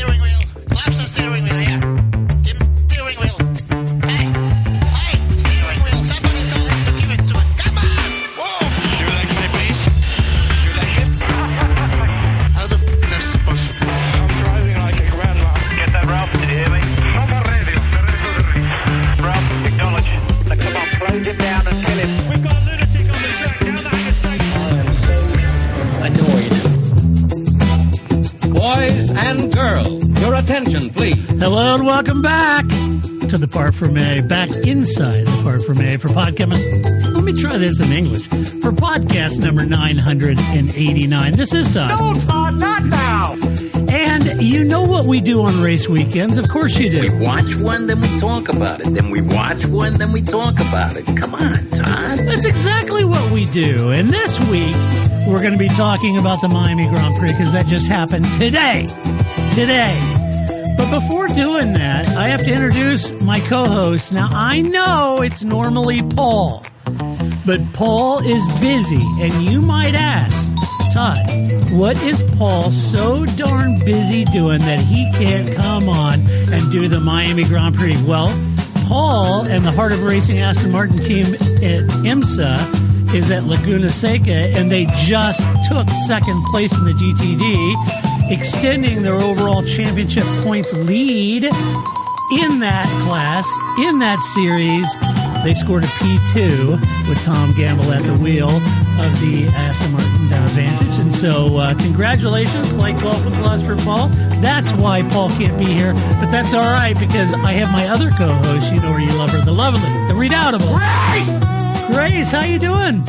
steering wheel. Laps the steering wheel, yeah. Give him steering wheel. Hey, steering wheel. Somebody tell him to give it to him. Come on! Whoa! Your leg, my please. Your leg. How the f*** is that possible? I'm driving like a grandma. Get that, Ralph? Did you hear me? Proper radio. Ralph, acknowledge. Now, come on, close him down and kill him. We've got a lunatic on the track. Down that mistake. I am so annoyed. Boys and girls, your attention, please. Hello and welcome back to the Parfume, back inside the Parfume for podcast. Let me try this in English. For podcast number 989. This is Todd. No, Todd, not now. And you know what we do on race weekends. Of course you We do. watch one, then we talk about it. Then we watch one, then we talk about it. Come on, Todd. That's exactly what we do. And this week, we're going to be talking about the Miami Grand Prix because that just happened today. But before doing that, I have to introduce my co-host. Now, I know it's normally Paul, but Paul is busy. And you might ask, Todd, what is Paul so darn busy doing that he can't come on and do the Miami Grand Prix? Well, Paul and the Heart of Racing Aston Martin team at IMSA is at Laguna Seca, and they just took second place in the GTD, extending their overall championship points lead in that class, in that series. They scored a P2 with Tom Gamble at the wheel of the Aston Martin Vantage. And so congratulations, like golf applause for Paul. That's why Paul can't be here, but that's all right because I have my other co-host. You know her, you love her, the lovely, the redoubtable Grace, how you doing?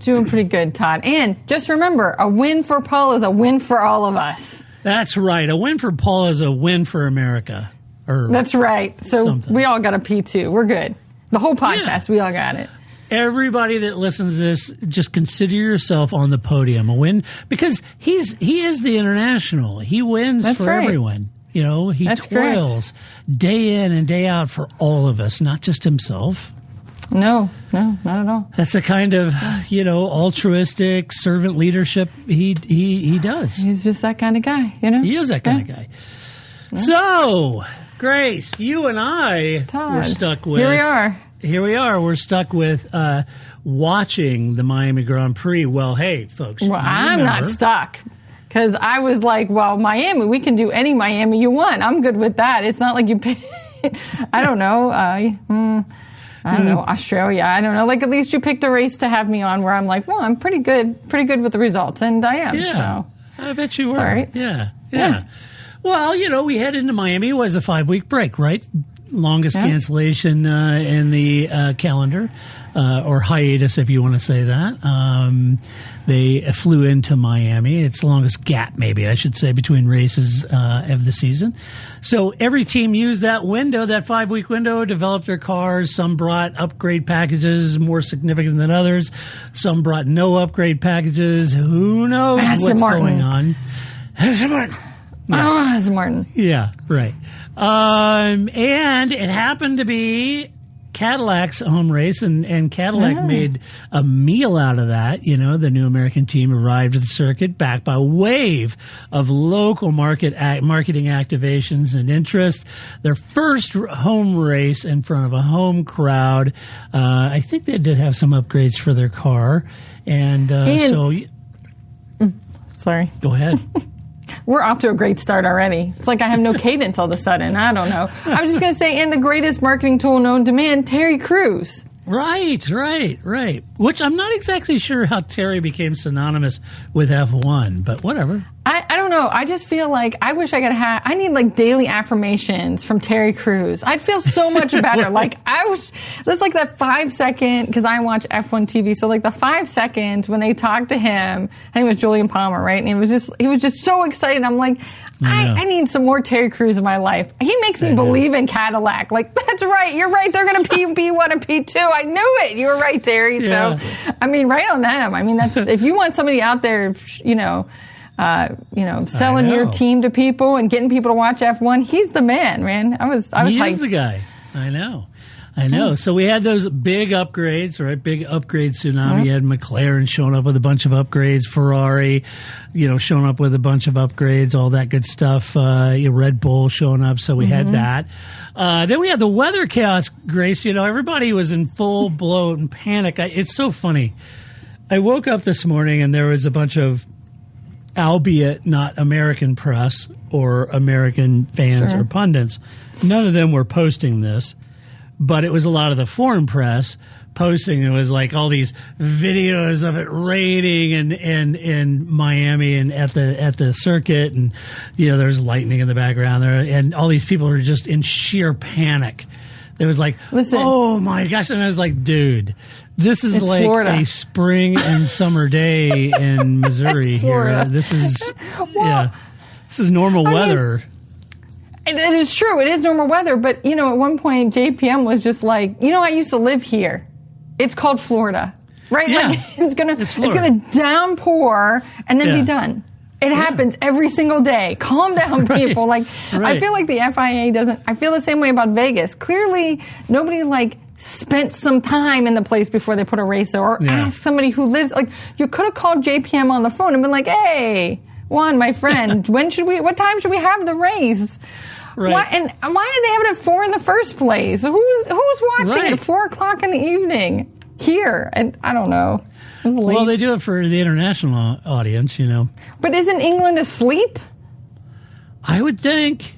Doing pretty good, Todd. And just remember, a win for Paul is a win for all of us. That's right. A win for Paul is a win for America. That's right. So something. we all got a P2. We're good. The whole podcast, we all got it. Everybody that listens to this, just consider yourself on the podium. A win because he is the international. He wins That's for right. everyone. You know, he That's toils day in and day out for all of us, not just himself. No, not at all. That's the kind of, altruistic servant leadership he does. He's just that kind of guy, you know? He is that kind of guy. Yeah. So, Grace, you and I Todd, were stuck with... Here we are. We're stuck with watching the Miami Grand Prix. Well, hey, folks. Well, I'm not stuck. Because I was like, well, Miami, we can do any Miami you want. I'm good with that. It's not like you pay... I don't know. I don't know, Australia. I don't know. Like, at least you picked a race to have me on where I'm like, well, I'm pretty good with the results. And I am. Yeah. So. I bet you were. Sorry. Yeah. Well, we head into Miami. It was a 5-week break, right? Longest cancellation in the calendar, or hiatus, if you want to say that. They flew into Miami. It's the longest gap, maybe I should say, between races of the season. So every team used that window, that 5-week window, developed their cars. Some brought upgrade packages more significant than others. Some brought no upgrade packages. Who knows what's going on? Aston Martin. Yeah, right. And it happened to be Cadillac's home race, and Cadillac made a meal out of that. The new American team arrived at the circuit backed by a wave of local marketing activations and interest. Their first home race in front of a home crowd. I think they did have some upgrades for their car. Sorry. Go ahead. We're off to a great start already. It's like I have no cadence all of a sudden. I don't know. I was just going to say, and the greatest marketing tool known to man, Terry Crews. Right. Which I'm not exactly sure how Terry became synonymous with F1, but whatever. I don't know. I just feel like I wish I could have. I need like daily affirmations from Terry Crews. I'd feel so much better. There's like that 5 second, because I watch F1 TV. So like the 5 seconds when they talked to him, I think it was Julian Palmer, right? And he was just so excited. I'm like, I need some more Terry Crews in my life. He makes me believe in Cadillac. Like, that's right. You're right. They're going to P1 and P2. I knew it. You were right, Terry. Yeah. So, right on them. That's, if you want somebody out there, selling your team to people and getting people to watch F1, he's the man. I was He hyped. is the guy. I know. I know. So we had those big upgrades, right? Big upgrade tsunami. You had McLaren showing up with a bunch of upgrades, Ferrari, showing up with a bunch of upgrades, all that good stuff. Red Bull showing up. So we had that. Then we had the weather chaos, Grace. Everybody was in full blown panic. It's so funny. I woke up this morning and there was a bunch of, albeit not American press or American fans or pundits. None of them were posting this. But it was a lot of the foreign press posting. It was like all these videos of it raining in Miami and at the circuit, and there's lightning in the background there, and all these people are just in sheer panic. It was like, oh my gosh, and I was like, dude, this is like Florida. A spring and summer day in Missouri here. This is this is normal weather. It is true. It is normal weather. But, at one point, JPM was just like, I used to live here. It's called Florida. Right? Yeah. Like, it's gonna downpour and then be done. It happens every single day. Calm down, people. Like, I feel like the FIA doesn't. I feel the same way about Vegas. Clearly, nobody, spent some time in the place before they put a race there, or asked somebody who lives. Like, you could have called JPM on the phone and been like, hey, Juan, my friend, what time should we have the race? Right. Why did they have it at 4 in the first place? Who's watching at 4 o'clock in the evening here? And I don't know. Well, they do it for the international audience, But isn't England asleep? I would think.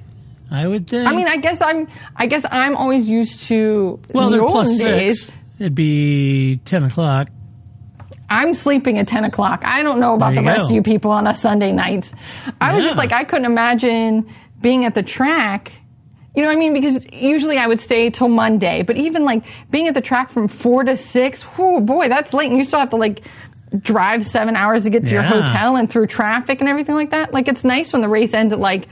I mean, I guess I'm always used to. Well, the they're olden plus days. 6. It'd be 10 o'clock. I'm sleeping at 10 o'clock. I don't know about the rest of you people on a Sunday night. I was just like, I couldn't imagine being at the track. You know what I mean? Because usually I would stay till Monday. But even being at the track from 4 to 6, oh boy, that's late. And you still have to drive 7 hours to get to your hotel and through traffic and everything like that. It's nice when the race ends at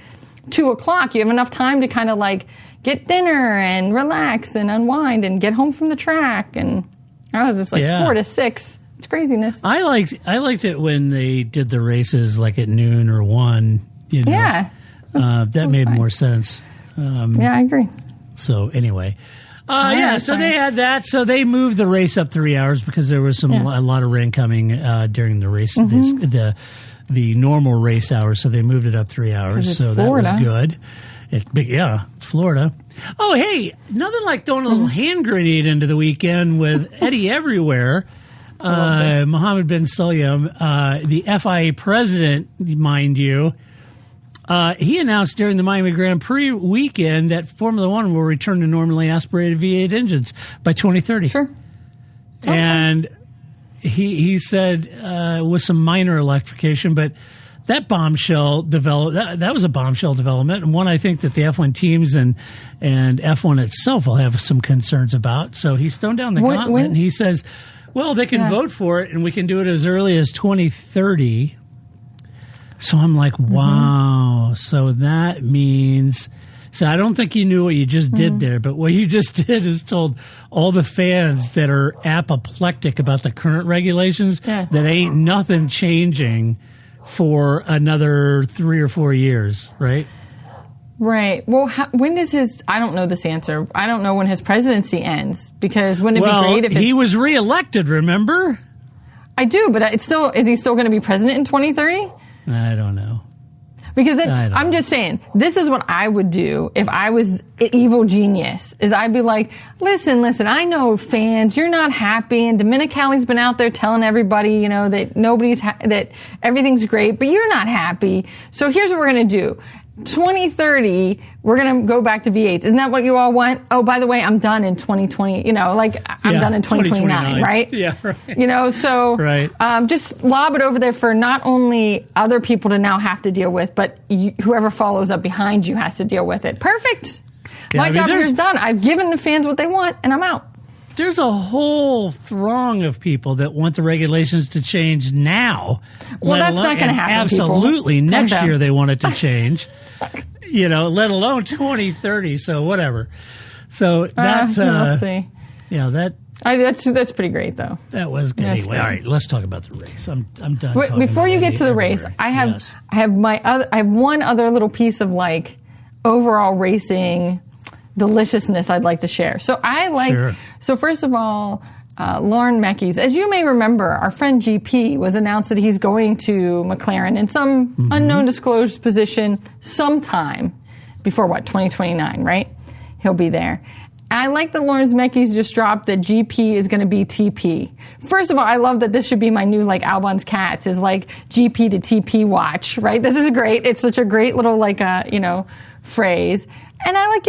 2 o'clock. You have enough time to kind of get dinner and relax and unwind and get home from the track. And I was just 4 to 6. It's craziness. I liked it when they did the races at noon or 1. Yeah. That made more sense. Yeah, I agree. So anyway, so they had that. So they moved the race up 3 hours because there was a lot of rain coming during the race, the normal race hours. So they moved it up 3 hours. So Florida. That was good. It's Florida. Oh, hey, nothing like throwing a little hand grenade into the weekend with Eddie Everywhere. Mohammed bin Sulayem, the FIA president, mind you. He announced during the Miami Grand Prix weekend that Formula One will return to normally aspirated V8 engines by 2030. Sure. Okay. And he said with some minor electrification, but that bombshell that was a bombshell development, and one I think that the F1 teams and F1 itself will have some concerns about. So he's thrown down the gauntlet, and he says, well, they can vote for it, and we can do it as early as 2030. So I'm like, wow. So that means... So I don't think you knew what you just did there, but what you just did is told all the fans that are apoplectic about the current regulations that ain't nothing changing for another 3 or 4 years, right? Right. Well, when does I don't know this answer. I don't know when his presidency ends, because wouldn't it be great if he was reelected, remember? I do, but is he still going to be president in 2030? I don't know. Because I'm just saying, this is what I would do if I was an evil genius, is I'd be like, listen, I know fans, you're not happy, and Domenicali's been out there telling everybody, that that everything's great, but you're not happy. So here's what we're going to do. 2030, we're going to go back to V8s. Isn't that what you all want? Oh, by the way, I'm done in 2020, I'm done in 2029, right? Yeah, right. So right. Just lob it over there for not only other people to now have to deal with, but whoever follows up behind you has to deal with it. Perfect. My job here is done. I've given the fans what they want, and I'm out. There's a whole throng of people that want the regulations to change now. Well, that's not going to happen. Absolutely. Next year they want it to change. Let alone 2030. So whatever. So that we'll see. Yeah, that's pretty great though. That was good. Anyway, all right, let's talk about the race. I'm done. Before you get to the race, I have one other little piece of overall racing deliciousness I'd like to share. So I like, Sure. so first of all, Lauren Meckies, as you may remember, our friend GP was announced that he's going to McLaren in some unknown disclosed position sometime before 2029, right? He'll be there. I like that Lawrence Meckies just dropped that GP is going to be TP. First of all, I love that this should be my new, like, Albon's Cats is like GP to TP watch, right? This is great. It's such a great little, like, phrase. And I like,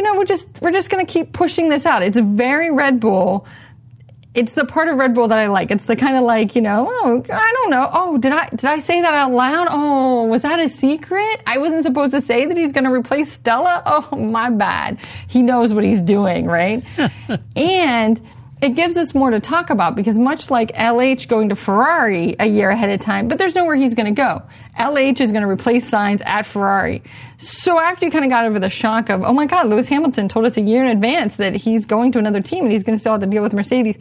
we're just going to keep pushing this out. It's very Red Bull. It's the part of Red Bull that I like. It's the kind of like, I don't know. Oh, did I say that out loud? Oh, was that a secret? I wasn't supposed to say that he's going to replace Stella? Oh, my bad. He knows what he's doing, right? And it gives us more to talk about because much like LH going to Ferrari a year ahead of time, but there's nowhere he's going to go. LH is going to replace Sainz at Ferrari. So after you kind of got over the shock of, oh my God, Lewis Hamilton told us a year in advance that he's going to another team and he's going to still have to deal with Mercedes.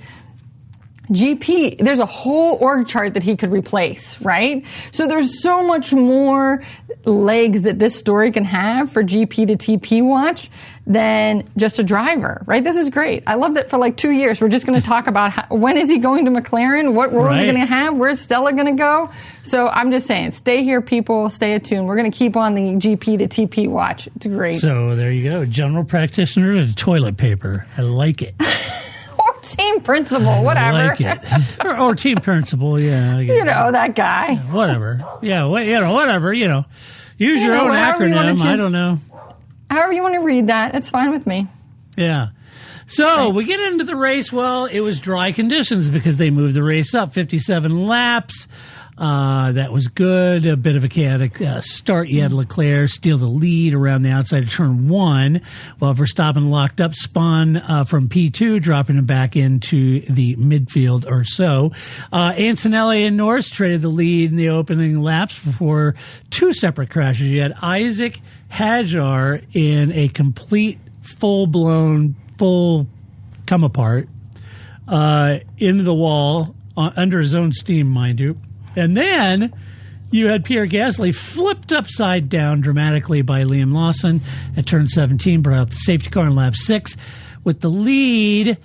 GP, there's a whole org chart that he could replace, right? So there's so much more legs that this story can have for GP to TP watch than just a driver, right? This is great. I love that for like 2 years, we're just going to talk about when is he going to McLaren? What role is he going to have? Where's Stella going to go? So I'm just saying, stay here, people. Stay attuned. We're going to keep on the GP to TP watch. It's great. So there you go. General practitioner to toilet paper. I like it. Team principal, whatever. I like it. or team principal, yeah. That guy. Yeah, whatever. Yeah, whatever, Use your own acronym. I don't know. However you want to read that, it's fine with me. Yeah. So we get into the race. Well, it was dry conditions because they moved the race up 57 laps. That was good. A bit of a chaotic start. You had Leclerc steal the lead around the outside of turn 1, while Verstappen locked up Spawn from P2, dropping him back into the midfield or so. Antonelli and Norris traded the lead in the opening laps before 2 separate crashes. You had Isaac Hadjar in a complete, full-blown, full come apart into the wall under his own steam, mind you. And then you had Pierre Gasly flipped upside down dramatically by Liam Lawson at turn 17, brought out the safety car in lap 6. With the lead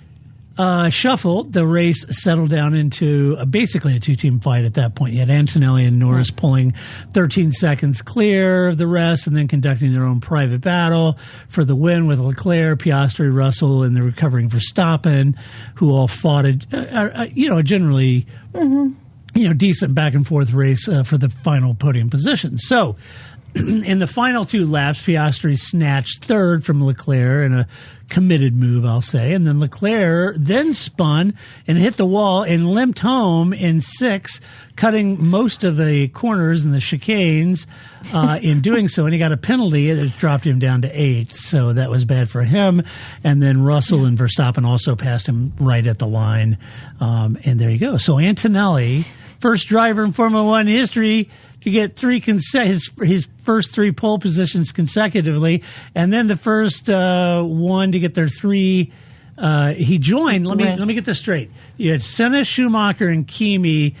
shuffled, the race settled down into basically a 2-team fight at that point. You had Antonelli and Norris pulling 13 seconds clear of the rest and then conducting their own private battle for the win with Leclerc, Piastri, Russell, and the recovering Verstappen, who all fought generally... decent back and forth race for the final podium position. So, in the final 2 laps, Piastri snatched third from Leclerc in a committed move, I'll say. And then Leclerc then spun and hit the wall and limped home in 6, cutting most of the corners and the chicanes in doing so. And he got a penalty that dropped him down to 8th. So that was bad for him. And then Russell and Verstappen also passed him right at the line. And there you go. So Antonelli, first driver in Formula One history to get his first 3 pole positions consecutively, and then the first one to get their 3. He joined. Let me get this straight. You had Senna, Schumacher, and Kimi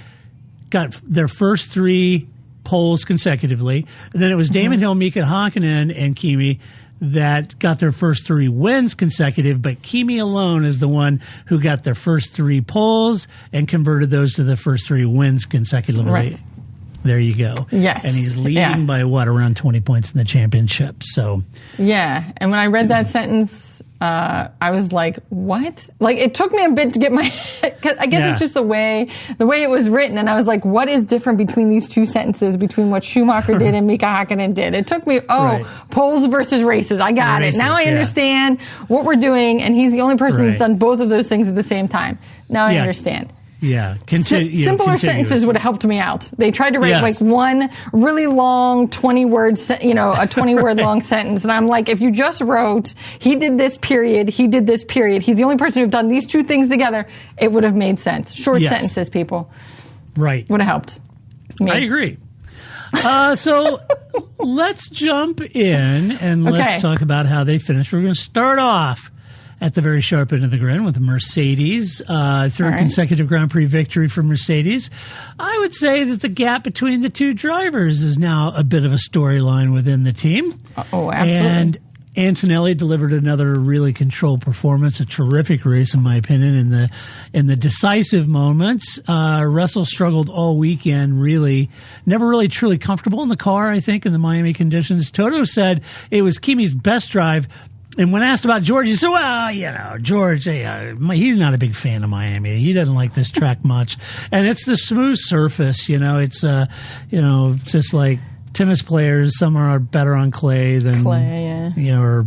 got their first 3 poles consecutively, and then it was Damon Hill, Mika Hakkinen, and Kimi that got their first 3 wins consecutive, but Kimi alone is the one who got their first 3 poles and converted those to the first 3 wins consecutively. Right. There you go. Yes. And he's leading by around 20 points in the championship. So yeah. And when I read that sentence, I was like, what? Like, it took me a bit to get my head, cause I guess it's just the way it was written. And I was like, what is different between these 2 sentences, between what Schumacher did and Mika Hakkinen did? It took me, poles versus races. I got it. Now I understand what we're doing. And he's the only person who's done both of those things at the same time. Now I understand. Yeah. Simpler sentences would have helped me out. They tried to write like one really long 20-word, a 20-word long sentence. And I'm like, if you just wrote, he did this period, he did this period, he's the only person who've done these 2 things together, it would have made sense. Short sentences, people. Right. Would have helped me. I agree. So let's jump in and let's talk about how they finished. We're going to start off at the very sharp end of the grid with Mercedes. Third consecutive Grand Prix victory for Mercedes. I would say that the gap between the 2 drivers is now a bit of a storyline within the team. Oh, absolutely. Antonelli delivered another really controlled performance, a terrific race in my opinion. In the decisive moments, Russell struggled all weekend. Really, never really truly comfortable in the car. I think in the Miami conditions, Toto said it was Kimi's best drive. And when asked about George, he said, well, George, he's not a big fan of Miami. He doesn't like this track much. And it's the smooth surface, it's just like tennis players. Some are better on clay than, or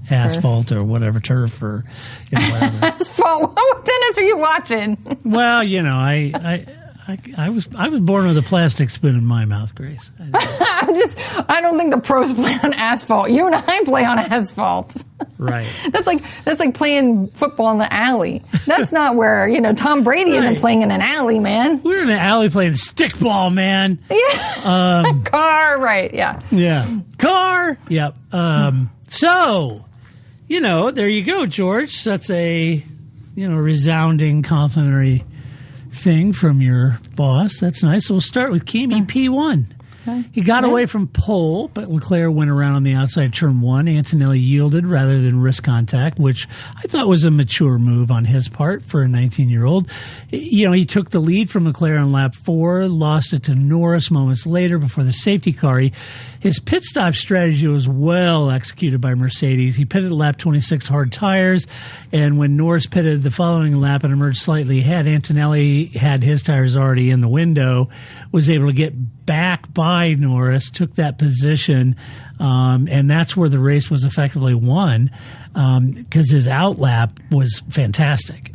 asphalt or whatever, turf or, whatever. Asphalt? What tennis are you watching? Well, I was born with a plastic spoon in my mouth, Grace. I don't think the pros play on asphalt. You and I play on asphalt. Right. That's like playing football in the alley. That's not where, Tom Brady isn't playing in an alley, man. We're in an alley playing stickball, man. Yeah. Car, right, yeah. Yeah. Car, yep. So, there you go, George. That's a, resounding complimentary thing from your boss. That's nice. So we'll start with Kimi, P1. He got away from pole, but Leclerc went around on the outside turn 1. Antonelli yielded rather than risk contact, which I thought was a mature move on his part for a 19-year-old. He took the lead from Leclerc on lap 4, lost it to Norris moments later before the safety car. His pit stop strategy was well executed by Mercedes. He pitted at lap 26 hard tires, and when Norris pitted the following lap and emerged slightly ahead, Antonelli had his tires already in the window, was able to get back by Norris, took that position, and that's where the race was effectively won because his outlap was fantastic.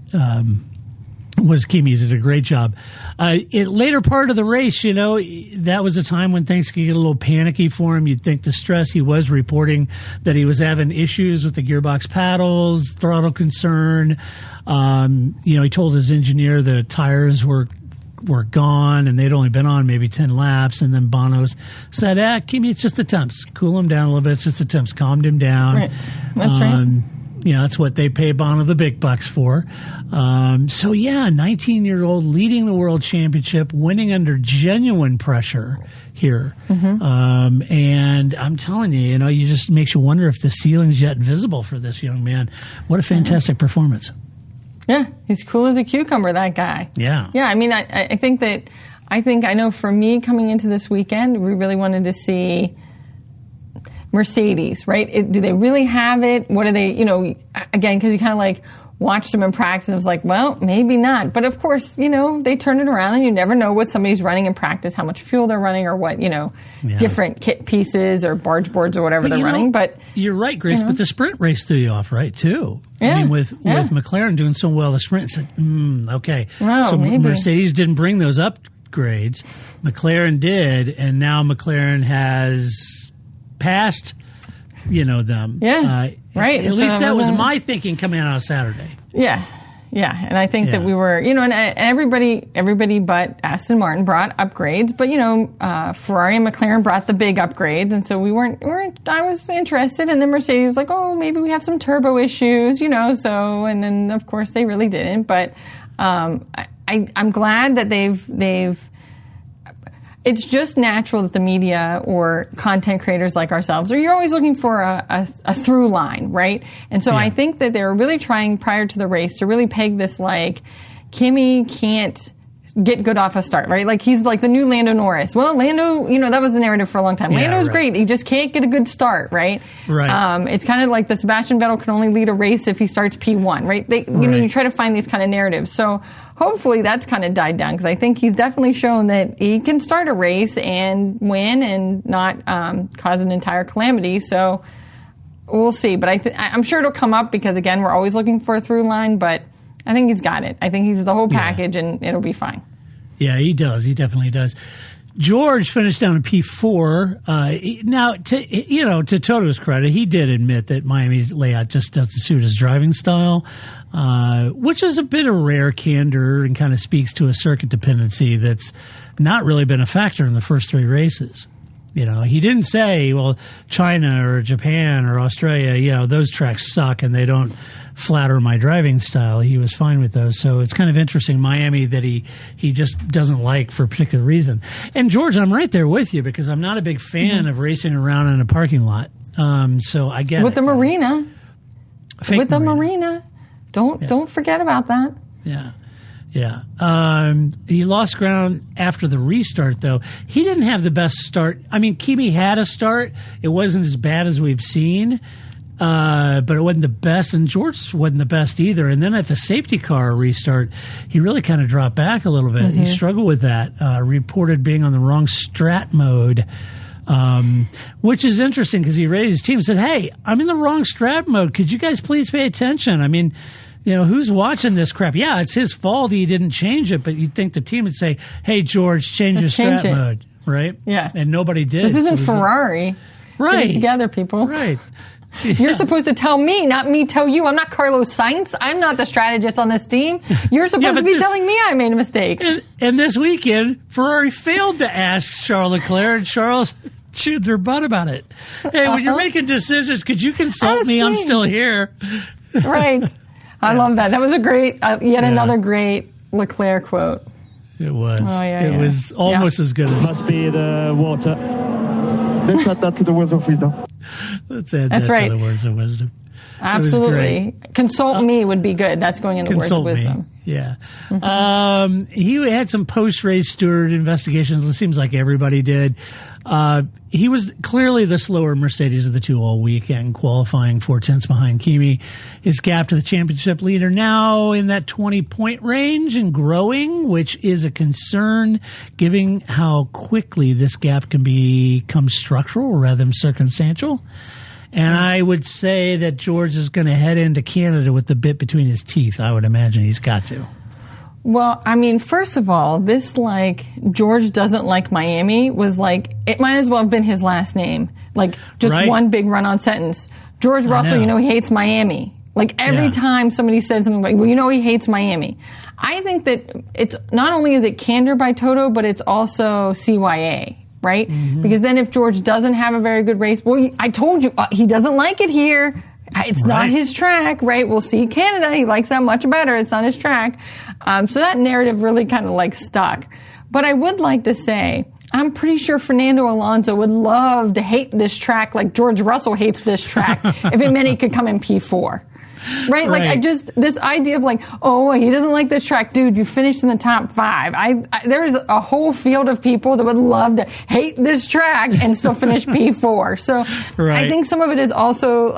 Kimi's did a great job. Later part of the race, that was a time when things could get a little panicky for him. You'd think the stress. He was reporting that he was having issues with the gearbox paddles, throttle concern. He told his engineer the tires were gone and they'd only been on maybe 10 laps. And then Bono's said, Kimi, it's just the temps. Cool him down a little bit. It's just the temps. Calmed him down. Right. That's right. That's what they pay Bono the big bucks for. 19-year-old leading the world championship, winning under genuine pressure here. Mm-hmm. And I'm telling you, you just makes you wonder if the ceiling's yet visible for this young man. What a fantastic performance. Yeah, he's cool as a cucumber, that guy. Yeah. Yeah, I mean, I know for me coming into this weekend, we really wanted to see Mercedes, right? Do they really have it? What are they, again, because you kind of like watched them in practice and it was like, well, maybe not. But of course, they turn it around and you never know what somebody's running in practice, how much fuel they're running or what, different kit pieces or barge boards or whatever they're running. But you're right, Grace, but the sprint race threw you off, right, too? Yeah. I mean, with McLaren doing so well, the sprint said, okay. Well, so maybe. Mercedes didn't bring those upgrades. McLaren did, and now McLaren has passed them. Yeah, right. At least that was my thinking coming out of Saturday. Yeah. Yeah, and I think that we were, and everybody but Aston Martin brought upgrades, but Ferrari and McLaren brought the big upgrades, and so we weren't. I was interested, and then Mercedes was like, oh, maybe we have some turbo issues, so, and then of course they really didn't, but I'm glad that they've. It's just natural that the media or content creators like ourselves, or you're always looking for a through line, right? And so I think that they were really trying prior to the race to really peg this like, Kimi can't get good off a start, right? Like he's like the new Lando Norris. Well, Lando, that was the narrative for a long time. Lando's great. He just can't get a good start, right? Right. It's kind of like the Sebastian Vettel can only lead a race if he starts P1, right? You try to find these kind of narratives. So hopefully that's kind of died down because I think he's definitely shown that he can start a race and win and not cause an entire calamity. So we'll see. But I'm sure it'll come up because, again, we're always looking for a through line, but I think he's got it. I think he's the whole package, and it'll be fine. Yeah, he does. He definitely does. George finished down in P4. Now, to Toto's credit, he did admit that Miami's layout just doesn't suit his driving style, which is a bit of rare candor and kind of speaks to a circuit dependency that's not really been a factor in the first 3 races. He didn't say, well, China or Japan or Australia, those tracks suck and they don't flatter my driving style. He was fine with those. So it's kind of interesting, Miami, that he just doesn't like for a particular reason. And George, I'm right there with you because I'm not a big fan of racing around in a parking lot. So I get with it. the marina. Fake With the marina. Don't forget about that. Yeah. Yeah. He lost ground after the restart, though. He didn't have the best start. I mean, Kimi had a start. It wasn't as bad as we've seen, but it wasn't the best, and George wasn't the best either. And then at the safety car restart, he really kind of dropped back a little bit. He struggled with that, reported being on the wrong strat mode. Which is interesting because he raised his team and said, "Hey, I'm in the wrong strat mode. Could you guys please pay attention? I mean, who's watching this crap? Yeah, it's his fault he didn't change it, but you'd think the team would say, hey, George, change your strat mode, right? Yeah. And nobody did. This isn't Ferrari. Right. Get it together, people. Right. You're supposed to tell me, not me tell you. I'm not Carlos Sainz. I'm not the strategist on this team. You're supposed to be telling me I made a mistake. And this weekend, Ferrari failed to ask Charles Leclerc, and Charles chewed their butt about it. Hey, when you're making decisions, could you consult me? I'm still here. Right. I love that. That was a great, another great Leclerc quote. It was. Oh, yeah, it was almost as good as. Must be the water. Let's add that to the words of wisdom. Let's add that to the words of wisdom. Absolutely. Consult me would be good. That's going in the words of wisdom. Yeah. He had some post-race steward investigations. It seems like everybody did. He was clearly the slower Mercedes of the two all weekend, qualifying 4/10 behind Kimi. His gap to the championship leader now in that 20-point range and growing, which is a concern given how quickly this gap can become structural rather than circumstantial. And I would say that George is going to head into Canada with the bit between his teeth. I would imagine he's got to. Well, I mean, first of all, this, George doesn't like Miami was it might as well have been his last name. Just one big run-on sentence. George Russell, he hates Miami. Every time somebody said something he hates Miami. I think that it's not only is it candor by Toto, but it's also CYA. Right? Mm-hmm. Because then if George doesn't have a very good race, I told you, he doesn't like it here. It's not his track, right? We'll see Canada. He likes that much better. It's not his track. So that narrative really kind of stuck. But I would like to say, I'm pretty sure Fernando Alonso would love to hate this track like George Russell hates this track if it meant he could come in P4. Right? This idea of he doesn't like this track. Dude, you finished in the top 5. There's a whole field of people that would love to hate this track and still finish P4. So I think some of it is also,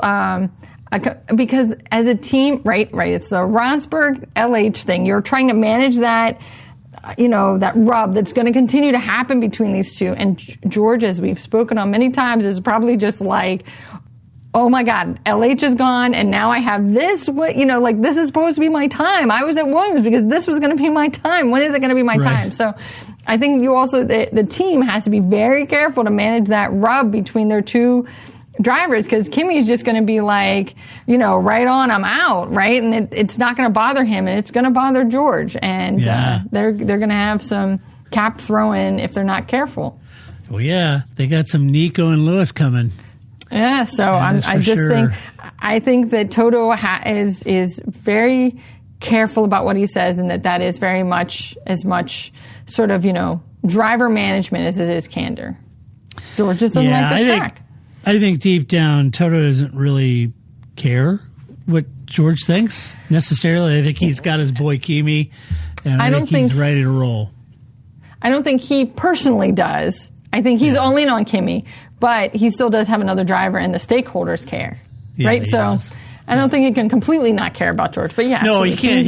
because as a team, right, it's the Rosberg LH thing. You're trying to manage that, that rub that's going to continue to happen between these two. And George, as we've spoken on many times, is probably just oh my God, LH is gone, and now I have this. This is supposed to be my time. I was at Williams because this was going to be my time. When is it going to be my time? So I think you also, the team has to be very careful to manage that rub between their two drivers, because Kimi's just going to be right on, I'm out, right? And it's not going to bother him, and it's going to bother George. And they're going to have some cap throwing if they're not careful. Well, yeah, they got some Nico and Lewis coming. Yeah, so I think that Toto is very careful about what he says, and that is very much as much sort of driver management as it is candor. George just doesn't like the track. I think deep down Toto doesn't really care what George thinks necessarily. I think he's got his boy Kimi, and I think he's ready to roll. I don't think he personally does. I think he's all in on Kimi. But he still does have another driver, and the stakeholders care, right? So does. I don't think he can completely not care about George. But no, he can't.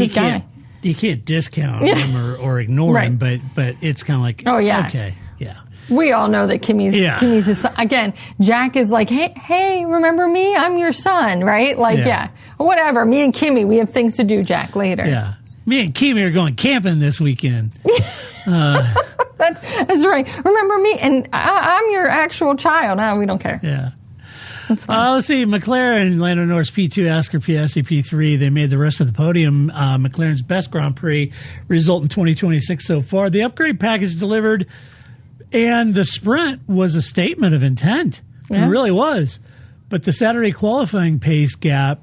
He can't discount him or ignore him. But it's kind of okay, yeah. We all know that Kimi's his son. Again, Jack is hey, remember me? I'm your son, right? Whatever. Me and Kimi, we have things to do, Jack, later. Yeah. Me and Kimi are going camping this weekend. That's right. Remember me? And I'm your actual child. No, we don't care. Yeah. Let's see. McLaren, Lando Norris P2, Oscar Piastri P3. They made the rest of the podium. McLaren's best Grand Prix result in 2026 so far. The upgrade package delivered, and the sprint was a statement of intent. Yeah. It really was. But the Saturday qualifying pace gap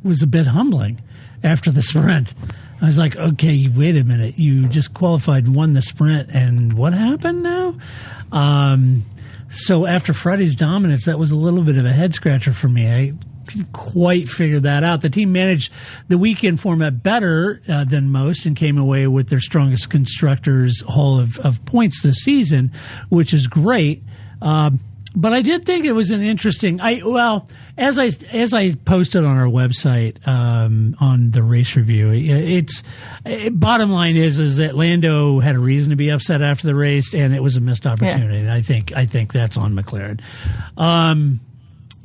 was a bit humbling after the sprint. I was like, okay, wait a minute. You just qualified and won the sprint, and what happened now? So after Friday's dominance, that was a little bit of a head scratcher for me. I couldn't quite figure that out. The team managed the weekend format better than most and came away with their strongest constructors haul of points this season, which is great. But I did think it was an interesting. As I posted on our website on the race review, bottom line is that Lando had a reason to be upset after the race, and it was a missed opportunity. Yeah. And I think that's on McLaren.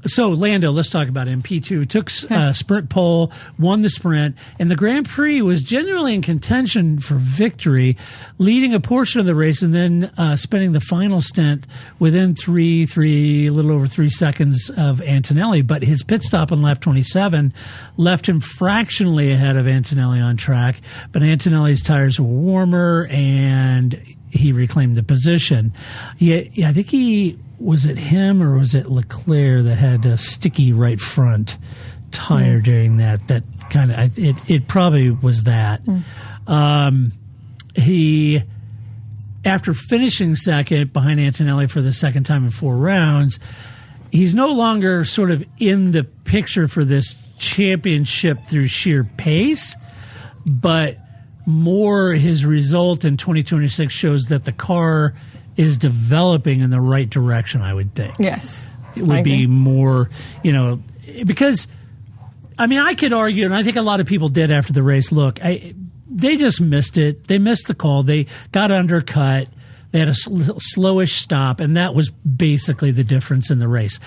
So Lando, let's talk about him. P2 took sprint pole, won the sprint, and the Grand Prix was genuinely in contention for victory, leading a portion of the race and then spending the final stint within a little over 3 seconds of Antonelli. But his pit stop on lap 27 left him fractionally ahead of Antonelli on track. But Antonelli's tires were warmer and he reclaimed the position. I think was it him or was it Leclerc that had a sticky right front tire during that? That kind of it probably was that. He, after finishing second behind Antonelli for the second time in 4 rounds, he's no longer sort of in the picture for this championship through sheer pace, but more his result in 2026 shows that the car is developing in the right direction, I would think. Yes. It would be more, because, I could argue, and I think a lot of people did after the race, look, they just missed it. They missed the call. They got undercut. They had a slowish stop, and that was basically the difference in the race.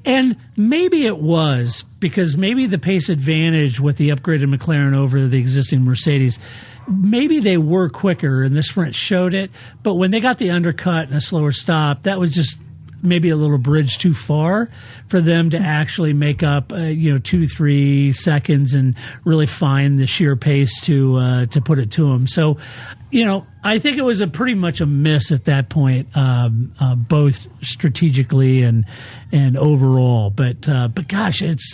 And maybe it was, because maybe the pace advantage with the upgraded McLaren over the existing Mercedes, maybe they were quicker and the sprint showed it, but when they got the undercut and a slower stop, that was just maybe a little bridge too far for them to actually make up 2-3 seconds and really find the sheer pace to put it to them. So I think it was pretty much a miss at that point, both strategically and overall. But gosh, it's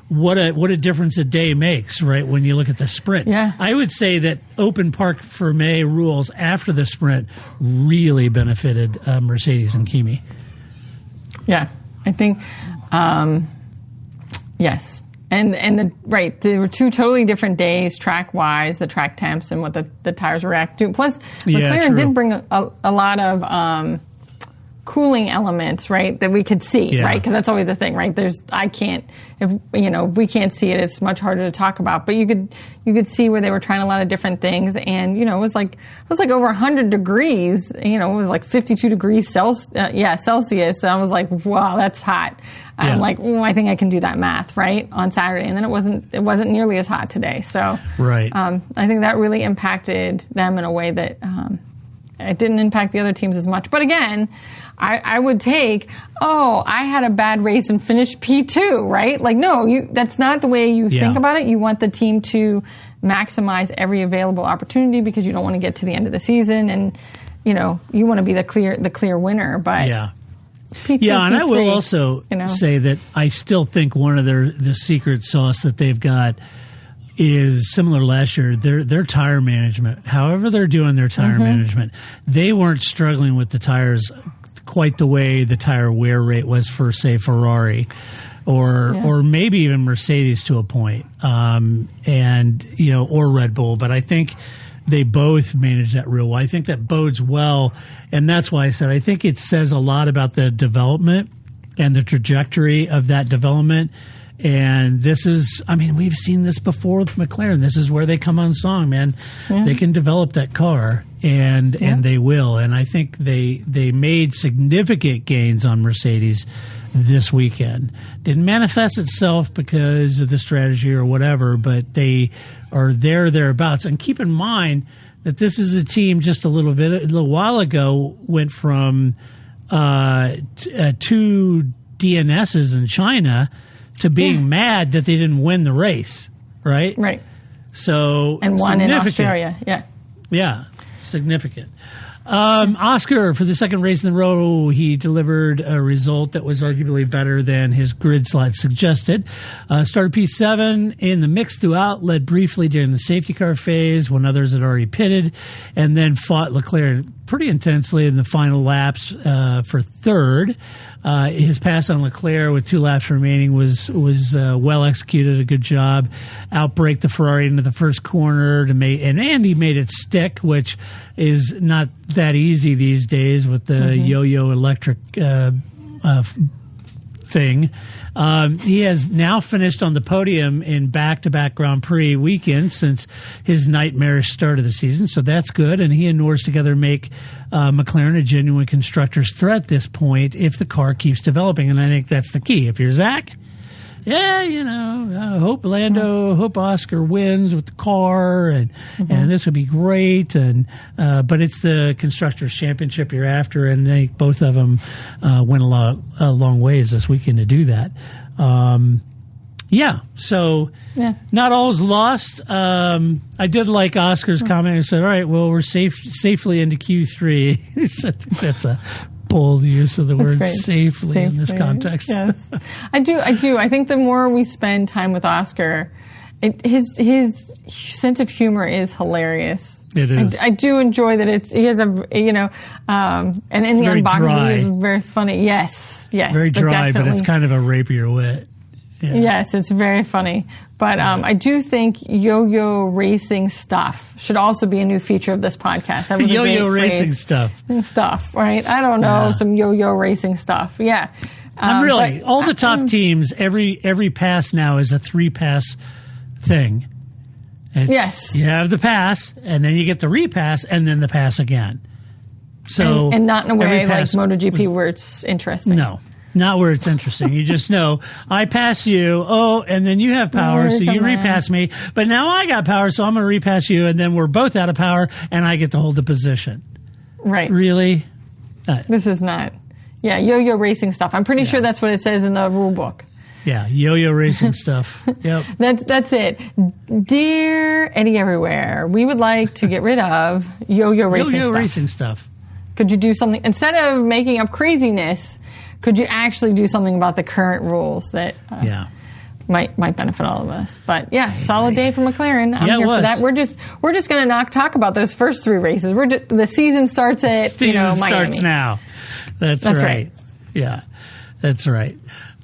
what a difference a day makes, right? When you look at the sprint, yeah. I would say that open parc fermé rules after the sprint really benefited Mercedes and Kimi. Yeah, I think yes. And there were 2 totally different days track wise, the track temps and what the tires react to. Plus, McLaren did bring a lot of cooling elements, right, that we could see, right? Because that's always a thing, right? If we can't see it, it's much harder to talk about. But you could see where they were trying a lot of different things, and it was like over 100 degrees. It was like 52 degrees Celsius. And I was like, wow, that's hot. I'm like, I think I can do that math, right, on Saturday. And then it wasn't nearly as hot today. So right. I think that really impacted them in a way that it didn't impact the other teams as much. But again, I would take, I had a bad race and finished P2, right? Like, no, that's not the way you think about it. You want the team to maximize every available opportunity because you don't want to get to the end of the season and, you want to be the clear winner. But P2, and P3, I will also say that I still think one of the secret sauce that they've got is similar to last year. Their tire management. However they're doing their tire management, they weren't struggling with the tires quite the way the tire wear rate was for, say, Ferrari or maybe even Mercedes to a point, or Red Bull. But I think they both manage that real well. I think that bodes well, and that's why I said I think it says a lot about the development and the trajectory of that development. And this is, we've seen this before with McLaren. This is where they come unsung, man. Yeah. They can develop that car, and they will. And I think they made significant gains on Mercedes this weekend. Little manifest itself because of the strategy or whatever, but they are thereabouts. And keep in mind that this is a team just a little while ago went from 2 DNSs in China to being mad that they didn't win the race, right? Right. So and won in Australia, yeah, significant. Oscar, for the second race in a row, he delivered a result that was arguably better than his grid slot suggested. Started P7 in the mix throughout, led briefly during the safety car phase when others had already pitted, and then fought Leclerc pretty intensely in the final laps for third. His pass on Leclerc with 2 laps remaining was well executed, a good job. Outbrake the Ferrari into the first corner and he made it stick, which is not that easy these days with the yo-yo electric thing. He has now finished on the podium in back-to-back Grand Prix weekends since his nightmarish start of the season, so that's good. And he and Norris together make McLaren a genuine constructor's threat at this point if the car keeps developing, and I think that's the key. If you're Zach, hope Oscar wins with the car, and this would be great. And but it's the Constructors' Championship you're after, and they both of them went a long ways this weekend to do that. Not all's lost. I did like Oscar's comment. He said, "All right, well, we're safely into Q3." He said, "That's a bold use of the word safely in this context." Yes, I do. I think the more we spend time with Oscar, his sense of humor is hilarious. It is. I do enjoy that he has and in the unboxing he was very funny. Yes, very dry, but it's kind of a rapier wit. Yeah. Yes, it's very funny. But I do think yo-yo racing stuff should also be a new feature of this podcast. That was yo-yo racing stuff, right? I don't know, some yo-yo racing stuff. Yeah. All the top teams, every pass now is a 3-pass thing. Yes. You have the pass, and then you get the repass, and then the pass again. So and not in a way like MotoGP where it's interesting. No. Not where it's interesting. You just know, I pass you, and then you have power, so you repass me. But now I got power, so I'm going to repass you, and then we're both out of power, and I get to hold the position. Right. Really? This is not. Yeah, yo-yo racing stuff. I'm pretty sure that's what it says in the rule book. Yeah, yo-yo racing stuff. Yep. That's it. Dear Eddie Everywhere, we would like to get rid of yo-yo racing stuff. Could you do something, instead of making up craziness, could you actually do something about the current rules that might benefit all of us? But solid day for McLaren. I'm here for that. We're just going to talk about those first 3 races. The season starts at Miami. Starts now. That's right. Yeah, that's right.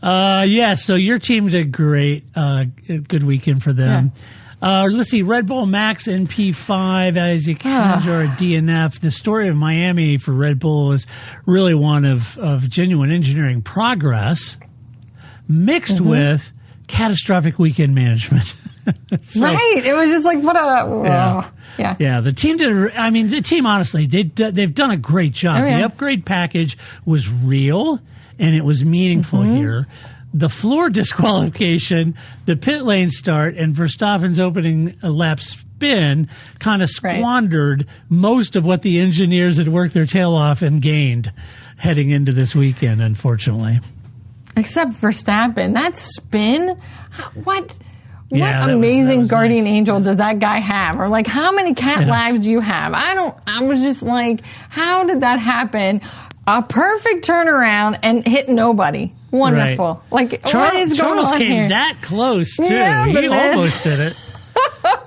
So your team did great. Good weekend for them. Yeah. Let's see, Red Bull Max in P5 as you are a DNF. The story of Miami for Red Bull is really one of genuine engineering progress mixed with catastrophic weekend management. Right. It was just like, what a... Yeah, the team the team, honestly, they've done a great job. The upgrade package was real, and it was meaningful here. The floor disqualification, the pit lane start, and Verstappen's opening lap spin kind of squandered most of what the engineers had worked their tail off and gained heading into this weekend, unfortunately. Except Verstappen. That spin? What that amazing was guardian nice. angel does that guy have? Or like, how many cat lives do you have? I was just like, how did that happen? A perfect turnaround and hit nobody. Wonderful. Right. Like, what is going Charles on came here? that close, too. Yeah, he almost did it.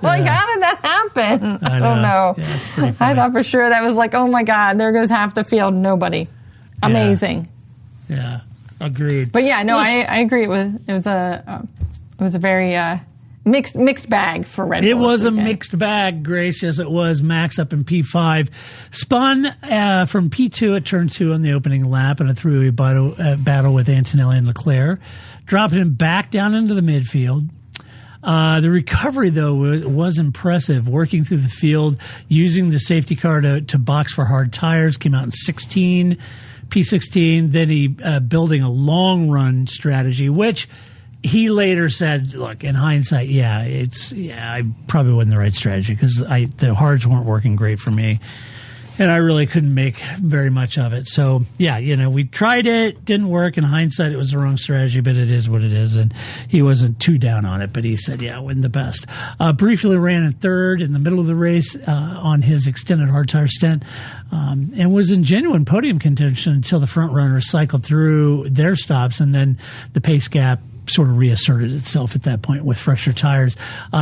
Like, how did that happen? I don't know. Yeah, it's pretty funny. I thought for sure that was like, oh my God, there goes half the field. Nobody. Amazing. Yeah. Agreed. But I agree. It was a very mixed bag for Red Bull. It was a mixed bag, Grace. Yes, it was. Max up in P5. Spun from P2 at turn 2 on the opening lap in a three-way battle with Antonelli and Leclerc, dropping him back down into the midfield. The recovery, though, was impressive. Working through the field, using the safety car to box for hard tires, came out in P16. Then he building a long-run strategy, which he later said, look, in hindsight, I probably wasn't the right strategy because the hards weren't working great for me. And I really couldn't make very much of it. So, we tried it. Didn't work. In hindsight, it was the wrong strategy, but it is what it is. And he wasn't too down on it, but he said, it wasn't the best. Briefly ran in third in the middle of the race on his extended hard tire stint and was in genuine podium contention until the front runners cycled through their stops, and then the pace gap sort of reasserted itself at that point with fresher tires.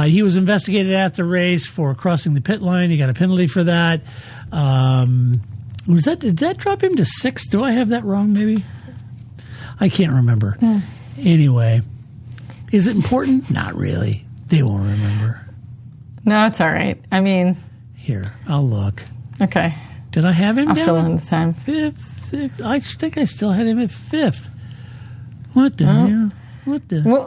He was investigated after the race for crossing the pit line. He got a penalty for that. Did that drop him to 6th? Do I have that wrong, maybe? I can't remember. Anyway, is it important? Not really. They won't remember. No, it's all right. I mean... Here, I'll look. Okay. Did I have him I'll down? fill in the time. 5th. I think I still had him at 5th. What the hell? What the hell?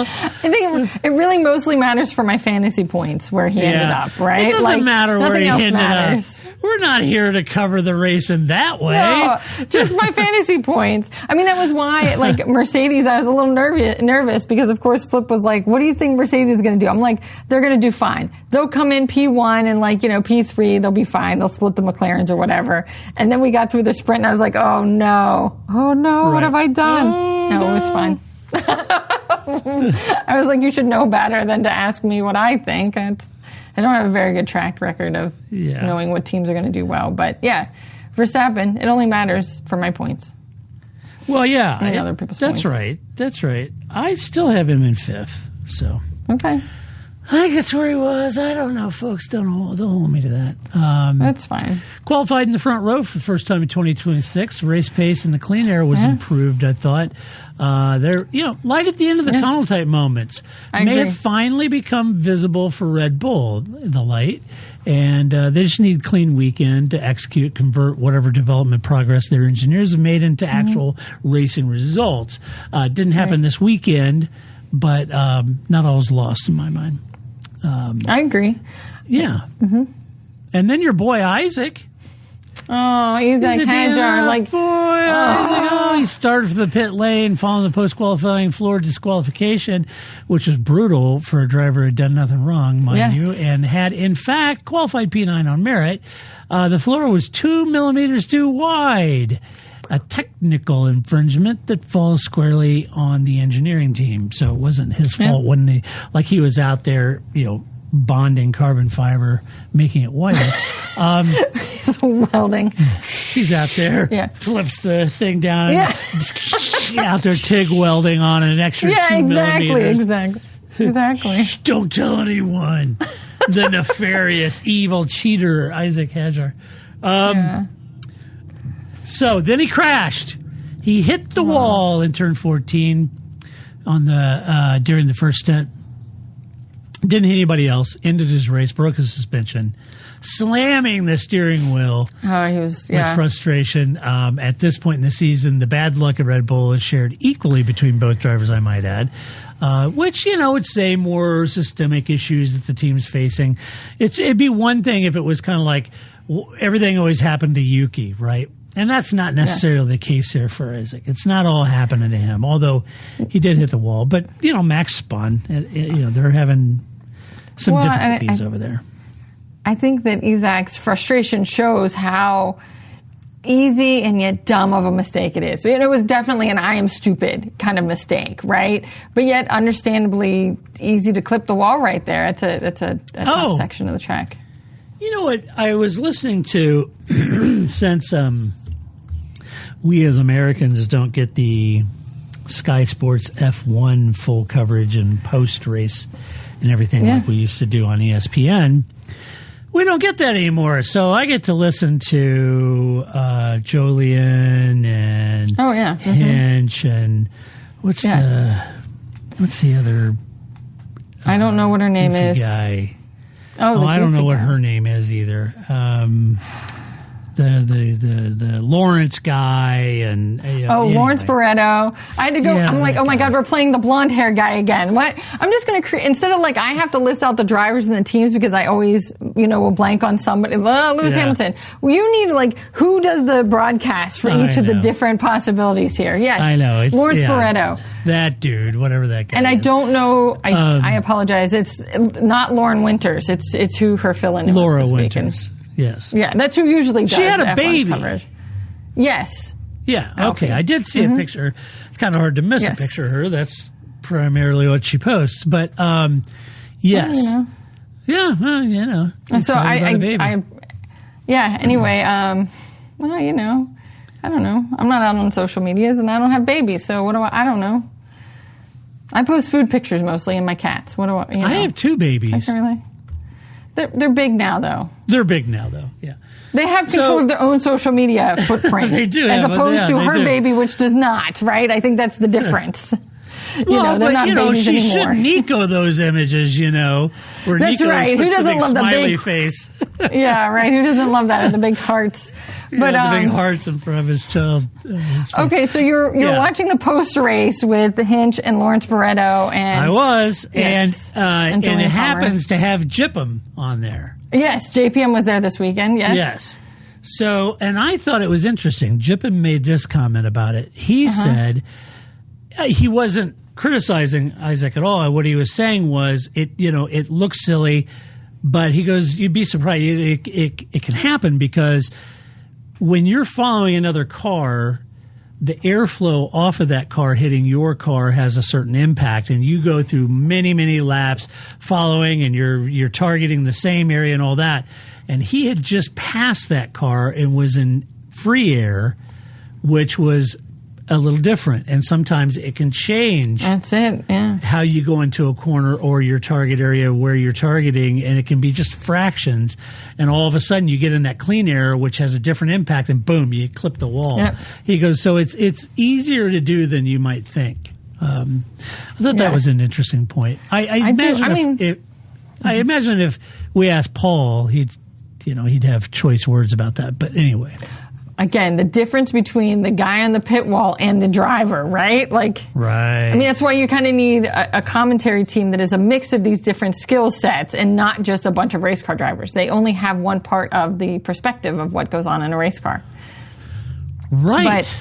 I think it really mostly matters for my fantasy points where he ended up, right? It doesn't matter where he ended matters. up. We're not here to cover the race in that way. No, just my fantasy points. I mean, that was why, like, Mercedes, I was a little nervous because, of course, Flip was like, what do you think Mercedes is going to do? I'm like, they're going to do fine. They'll come in P1 and, like, P3, they'll be fine. They'll split the McLarens or whatever. And then we got through the sprint and I was like, oh, no. Right. What have I done? Oh, no, it was fine. I was like, you should know better than to ask me what I think. I don't have a very good track record of knowing what teams are going to do well. But, yeah, Verstappen, it only matters for my points. Well, yeah. And other people's points. That's right. I still have him in 5th, so. Okay. I think that's where he was. I don't know, folks. Don't hold me to that. That's fine. Qualified in the front row for the first time in 2026. Race pace in the clean air was improved, I thought. They're, light at the end of the tunnel type moments I may agree. have finally become visible for Red Bull, the light. And they just need a clean weekend to convert whatever development progress their engineers have made into actual racing results. Didn't happen this weekend, but not all is lost in my mind. I agree. Yeah. Mm-hmm. And then your boy Isaac. Oh, Isaac Hadjar. Isaac. He started for the pit lane following the post-qualifying floor disqualification, which was brutal for a driver who had done nothing wrong, mind you, and had, in fact, qualified P9 on merit. The floor was 2 millimeters too wide. A technical infringement that falls squarely on the engineering team. So it wasn't his fault when he was out there, bonding carbon fiber, making it whiter. He's welding. He's out there, flips the thing down, out there TIG welding on an extra 2 millimeters. Exactly. Shh, don't tell anyone. The nefarious, evil cheater, Isaac Hadjar. So then he crashed. He hit the wall in turn 14 on the during the first stint. Didn't hit anybody else. Ended his race. Broke his suspension. Slamming the steering wheel. Oh, he was with frustration. At this point in the season, the bad luck at Red Bull is shared equally between both drivers, I might add. Which, would say more systemic issues that the team's facing. It'd be one thing if it was kind of like everything always happened to Yuki, right? And that's not necessarily the case here for Isaac. It's not all happening to him, although he did hit the wall. But, Max spun. They're having some difficulties over there. I think that Isaac's frustration shows how easy and yet dumb of a mistake it is. So, it was definitely an I am stupid kind of mistake, right? But yet understandably easy to clip the wall right there. It's a tough section of the track. You know what I was listening to since we as Americans don't get the Sky Sports F1 full coverage and post-race and everything like we used to do on ESPN. We don't get that anymore. So I get to listen to Jolien and Hinch and what's the other I don't know what her name is. Guy. I don't know what her name is either. The Lawrence guy and Lawrence Barretto. I had to go. I'm like, oh my god, we're playing the blonde hair guy again. What? I'm just going to create instead of I have to list out the drivers and the teams because I always will blank on somebody. Lewis Hamilton. Well, you need who does the broadcast for each of the different possibilities here? Yes, I know. Lawrence Barretto. That dude, whatever that guy. And is. I don't know. I apologize. It's not Lauren Winters. It's who her fill-in is. Laura Winters. Yes. Yeah, that's who usually does. She had a F1 baby. Coverage. Yes. Yeah. Okay. I did see a picture. It's kind of hard to miss a picture of her. That's primarily what she posts. But yes. Well, yeah. Well, So Anyway. Well, I don't know. I'm not out on social medias, and I don't have babies. So what do I don't know. I post food pictures mostly and my cats. What do I? I have 2 babies. I can't really. They're big now, though. They're big now, though. Yeah. They have control of their own social media footprint. They do, as opposed to they her do. baby, which does not, right? I think that's the difference. Well, they're not babies she anymore. should Nico those images, where That's Nico right. Who puts the doesn't big love the smiley big- face. Yeah, right. Who doesn't love that? And the big hearts. But the big hearts in front of his child. His face. okay, so you're watching the post race with Hinch and Lawrence Barretto, and I was, Yes. and Julian it Palmer. happens to have Jipham on there. Yes, JPM was there this weekend. Yes. Yes. So, and I thought it was interesting. Jipham made this comment about it. He said he wasn't criticizing Isaac at all. What he was saying was it looks silly, but he goes, you'd be surprised. It can happen because when you're following another car, the airflow off of that car hitting your car has a certain impact, and you go through many, many laps following, and you're targeting the same area and all that. And he had just passed that car and was in free air, which was a little different. And sometimes it can change That's it. Yeah. how you go into a corner or your target area where you're targeting, and it can be just fractions. And all of a sudden you get in that clean air, which has a different impact, and boom, you clip the wall. Yep. He goes, so it's easier to do than you might think. I thought that was an interesting point. I imagine if we asked Paul, he'd have choice words about that. But anyway. Again, the difference between the guy on the pit wall and the driver, right? Right. I mean, that's why you kind of need a commentary team that is a mix of these different skill sets and not just a bunch of race car drivers. They only have one part of the perspective of what goes on in a race car. Right.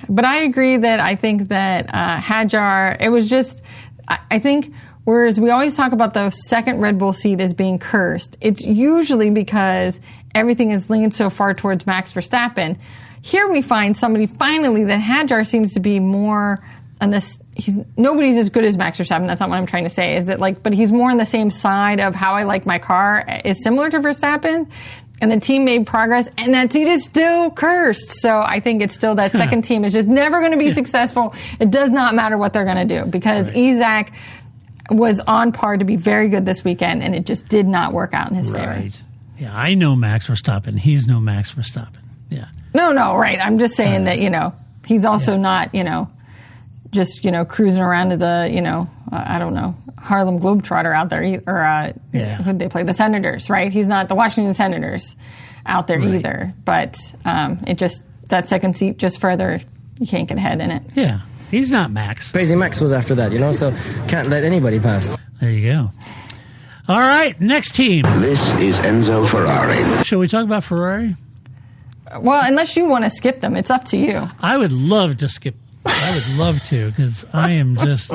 But I agree that I think that Hadjar, it was just, I think, whereas we always talk about the second Red Bull seat as being cursed, it's usually because everything is leaned so far towards Max Verstappen. Here we find somebody finally that Hadjar seems to be more on this. Nobody's as good as Max Verstappen. That's not what I'm trying to say. Is that but he's more on the same side of how I like my car is similar to Verstappen. And the team made progress, and that seat is still cursed. So I think it's still that second team is just never going to be successful. It does not matter what they're going to do because Isaac was on par to be very good this weekend, and it just did not work out in his favor. Right. Yeah, I know Max Verstappen. He's no Max Verstappen. Yeah. No, right. I'm just saying that, he's also not, just, cruising around as a, I don't know, Harlem Globetrotter out there, who'd they play? The Senators, right? He's not the Washington Senators out there either. But it just, that second seat just further, you can't get ahead in it. Yeah. He's not Max. Crazy Max was after that, so can't let anybody pass. There you go. All right, next team. This is Enzo Ferrari. Shall we talk about Ferrari? Well, unless you want to skip them, it's up to you. I would love to skip. I would love to because I am just.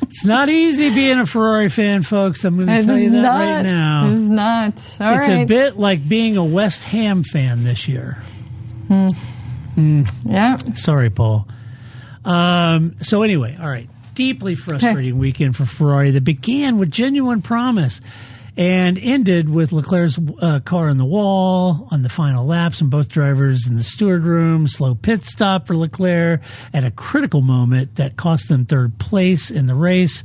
It's not easy being a Ferrari fan, folks. I'm going to tell you that right now. It's not. It's right. a bit like being a West Ham fan this year. Yeah. Sorry, Paul. So anyway, all right. Deeply frustrating weekend for Ferrari that began with genuine promise and ended with Leclerc's car on the wall on the final laps and both drivers in the steward room. Slow pit stop for Leclerc at a critical moment that cost them third place in the race.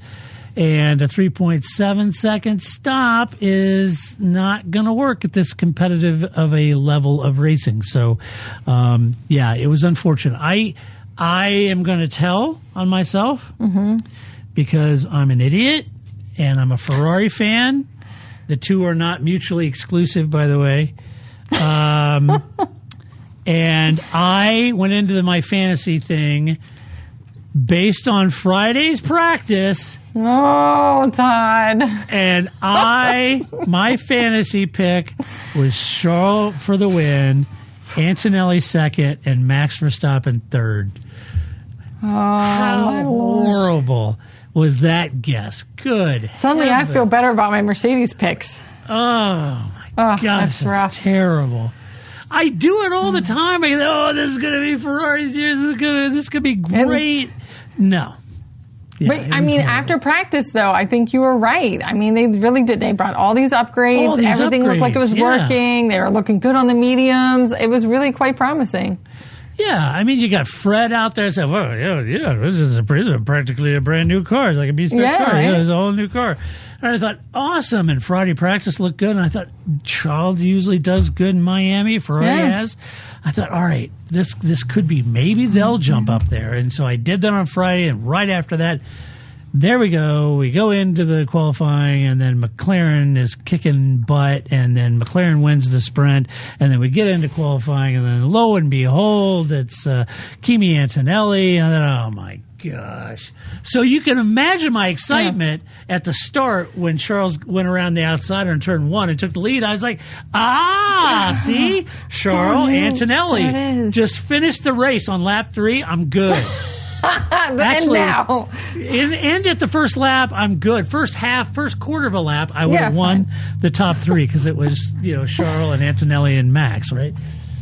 And a 3.7 second stop is not going to work at this competitive of a level of racing. So, it was unfortunate. I am going to tell on myself because I'm an idiot and I'm a Ferrari fan. The two are not mutually exclusive, by the way. And I went into my fantasy thing based on Friday's practice. Oh, Todd. And my fantasy pick was Charles for the win, Antonelli second, and Max Verstappen third. Oh, How horrible was that guess? Good. Suddenly I feel better about my Mercedes picks. Oh, my gosh, that's rough. It's terrible. I do it all the time. I go, this is going to be Ferrari's year. This could be great. No. Yeah, but, I mean, after practice, though, I think you were right. I mean, they really did. They brought all these upgrades. Everything looked like it was working. They were looking good on the mediums. It was really quite promising. Yeah, I mean, you got Fred out there saying, well, yeah, this is practically a brand new car. It's like a B-spec car. right? Yeah, it's a whole new car. And I thought, awesome. And Friday practice looked good. And I thought, Charles usually does good in Miami. Ferrari has. I thought, all right, this could be, maybe they'll jump up there. And so I did that on Friday. And right after that, there we go. We go into the qualifying, and then McLaren is kicking butt, and then McLaren wins the sprint, and then we get into qualifying, and then lo and behold, it's Kimi Antonelli, and then, oh my gosh. So you can imagine my excitement at the start when Charles went around the outside on turn 1 and took the lead. I was like, see? Charles Antonelli just finished the race on lap 3. I'm good. Actually, and at the first lap, I'm good. First quarter of a lap, I would have won the top 3 because it was, Charles and Antonelli and Max, right?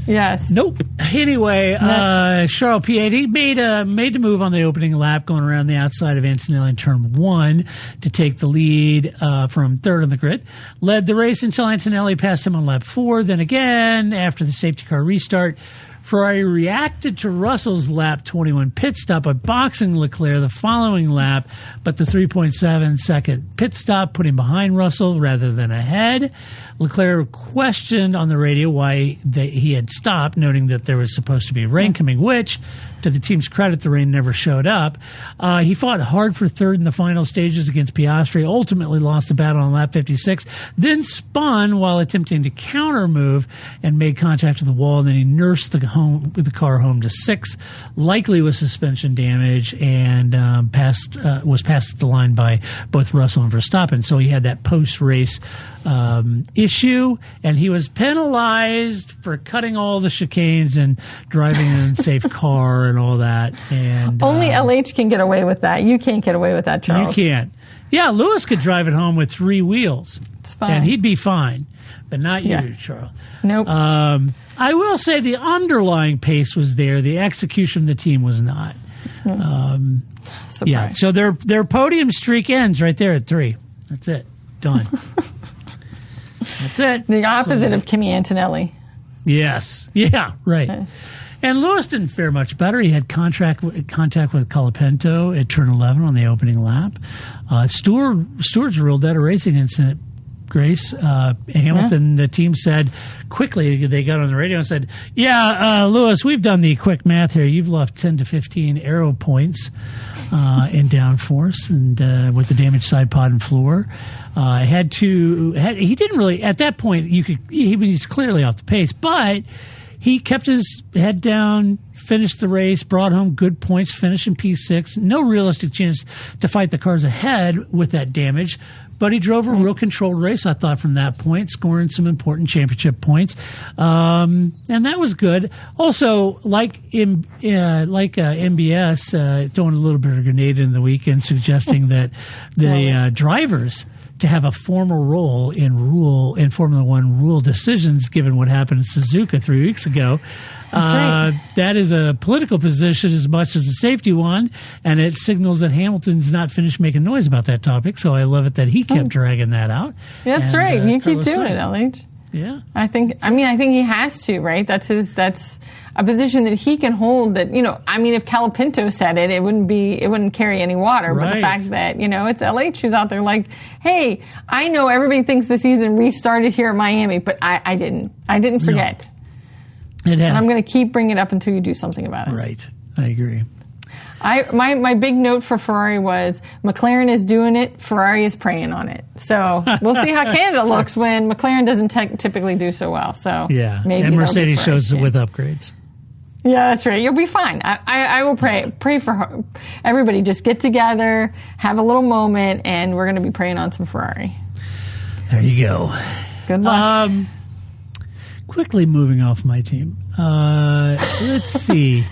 Yes. Nope. Anyway, Charles P8, he made the move on the opening lap, going around the outside of Antonelli in turn 1 to take the lead from third on the grid. Led the race until Antonelli passed him on lap 4. Then again, after the safety car restart, Ferrari reacted to Russell's lap 21 pit stop by boxing Leclerc the following lap, but the 3.7 second pit stop put him behind Russell rather than ahead. Leclerc questioned on the radio why he had stopped, noting that there was supposed to be rain coming, which, to the team's credit, the rain never showed up. He fought hard for third in the final stages against Piastri, ultimately lost the battle on lap 56, then spun while attempting to counter move and made contact with the wall, and then he nursed the car home to 6th, likely with suspension damage, and was passed the line by both Russell and Verstappen. So he had that post-race issue, and he was penalized for cutting all the chicanes and driving an unsafe car and all that. And only LH can get away with that. You can't get away with that, Charles. You can't. Yeah, Lewis could drive it home with 3 wheels. It's fine. And he'd be fine, but not you, Charles. Nope. I will say the underlying pace was there. The execution of the team was not. Yeah, so their podium streak ends right there at 3. That's it. Done. That's it. The opposite of Kimi Antonelli. Yes. Yeah, right. Okay. And Lewis didn't fare much better. He had contact with Colapinto at turn 11 on the opening lap. Stewart's ruled out a racing incident, Grace. Hamilton, the team said quickly, they got on the radio and said, Lewis, we've done the quick math here. You've lost 10 to 15 aero points in downforce and with the damaged side pod and floor. He didn't really, at that point, he's clearly off the pace, but he kept his head down, finished the race, brought home good points, finished in P6. No realistic chance to fight the cars ahead with that damage, but he drove a real controlled race, I thought, from that point, scoring some important championship points. And that was good. Also, like MBS, throwing a little bit of a grenade in the weekend, suggesting that the drivers to have a formal role in Formula One rule decisions, given what happened in Suzuka 3 weeks ago. Right. That is a political position as much as a safety one, and it signals that Hamilton's not finished making noise about that topic. So I love it that he kept dragging that out. That's right. You keep doing it, LH. Yeah. I think he has to, right? That's a position that he can hold that, if Colapinto said it, it wouldn't carry any water. Right. But the fact that, it's LH who's out there like, hey, I know everybody thinks the season restarted here at Miami, but I didn't. I didn't forget. No, it has. And I'm going to keep bringing it up until you do something about it. Right. I agree. My big note for Ferrari was McLaren is doing it, Ferrari is preying on it. So we'll see how Canada looks when McLaren doesn't typically do so well. So maybe and Mercedes shows it with upgrades. Yeah, that's right. You'll be fine. I will pray for her. Everybody. Just get together, have a little moment, and we're going to be praying on some Ferrari. There you go. Good luck. Quickly moving off my team. Let's see.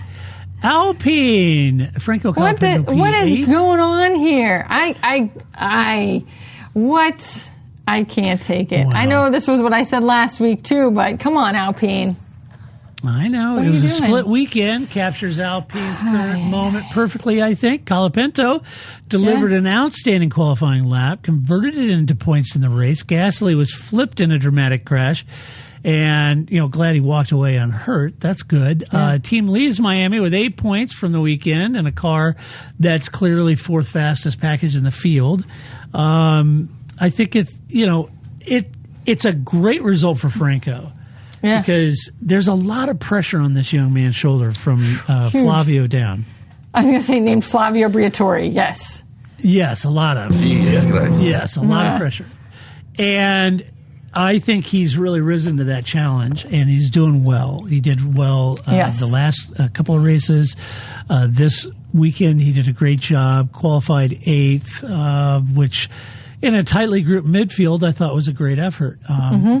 Alpine. Franco Colapinto. What is going on here? I can't take it. Wow. I know this was what I said last week too, but come on, Alpine. I know. It was a split weekend. Captures Alpine's current moment perfectly, I think. Colapinto delivered an outstanding qualifying lap, converted it into points in the race. Gasly was flipped in a dramatic crash, And, glad he walked away unhurt. That's good. Yeah. Team leaves Miami with 8 points from the weekend and a car that's clearly fourth fastest package in the field. I think it's, it's a great result for Franco. Yeah. Because there's a lot of pressure on this young man's shoulder from Flavio down. I was going to say named Flavio Briatore, yes. Yes, a lot of. Yes, a lot of pressure. And I think he's really risen to that challenge, and he's doing well. He did well the last couple of races. This weekend, he did a great job, qualified 8th, which in a tightly grouped midfield, I thought was a great effort.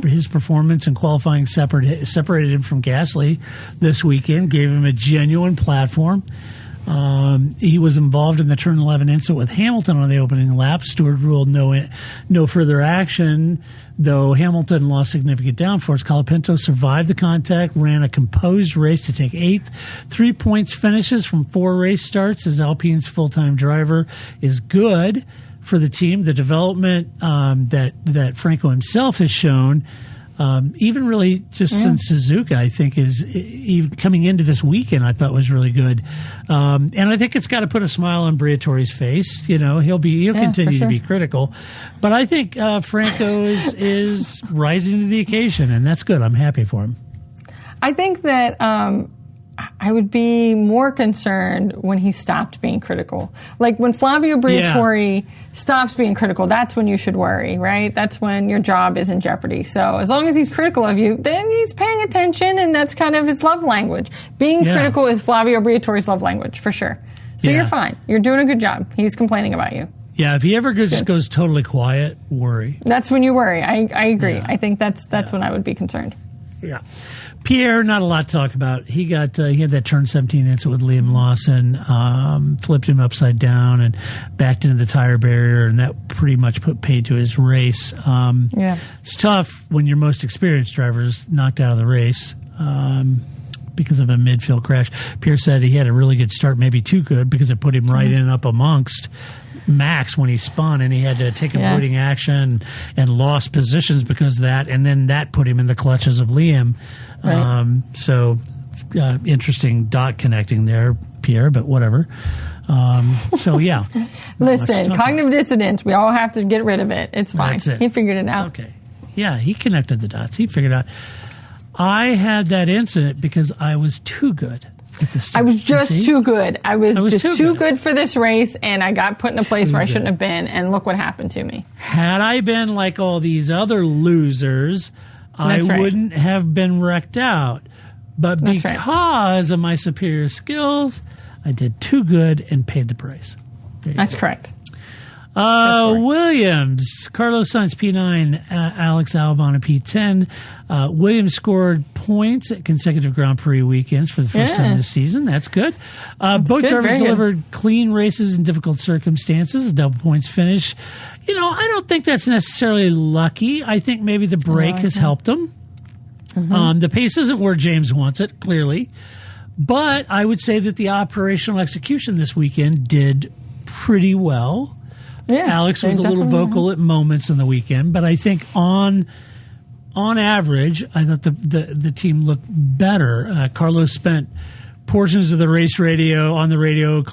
His performance in qualifying separated him from Gasly this weekend, gave him a genuine platform. He was involved in the turn 11 incident with Hamilton on the opening lap. Stewart ruled no further action, though Hamilton lost significant downforce. Colapinto survived the contact, ran a composed race to take 8th. 3 points finishes from 4 race starts as Alpine's full-time driver is good for the team. The development that Franco himself has shown, even really just since Suzuka, I think is even coming into this weekend, I thought was really good. And I think it's got to put a smile on Briatore's face. He'll continue to be critical, but I think Franco is rising to the occasion, and that's good. I'm happy for him. I think that I would be more concerned when he stopped being critical. Like when Flavio Briatore stops being critical, that's when you should worry, right? That's when your job is in jeopardy. So as long as he's critical of you, then he's paying attention, and that's kind of his love language. Being critical is Flavio Briatore's love language, for sure. So you're fine. You're doing a good job. He's complaining about you. Yeah, if he ever goes totally quiet, worry. That's when you worry. I agree. Yeah. I think that's when I would be concerned. Yeah. Pierre, not a lot to talk about. He had that turn 17 incident with Liam Lawson, flipped him upside down and backed into the tire barrier, and that pretty much put paid to his race. It's tough when your most experienced driver is knocked out of the race because of a midfield crash. Pierre said he had a really good start, maybe too good, because it put him right in up amongst Max when he spun, and he had to take avoiding action and lost positions because of that, and then that put him in the clutches of Liam. Right. Interesting dot connecting there, Pierre, but whatever. Listen, cognitive dissonance, we all have to get rid of it. It's fine. He figured it out. Okay. Yeah, he connected the dots. He figured out. I had that incident because I was too good at the start. I was just too good. I was just too good for this race, and I got put in a place where I shouldn't have been, and look what happened to me. Had I been like all these other losers, I wouldn't have been wrecked out. But because of my superior skills, I did too good and paid the price. That's correct. Williams, Carlos Sainz P9, Alex Albon a P10. Williams scored points at consecutive Grand Prix weekends for the first time this season. That's good. Both drivers delivered clean races in difficult circumstances, a double points finish. I don't think that's necessarily lucky. I think maybe the break has helped them. The pace isn't where James wants it, clearly. But I would say that the operational execution this weekend did pretty well. Yeah, Alex was a little vocal at moments in the weekend, but I think on average, I thought the team looked better. Carlos spent portions of the race radio on the radio,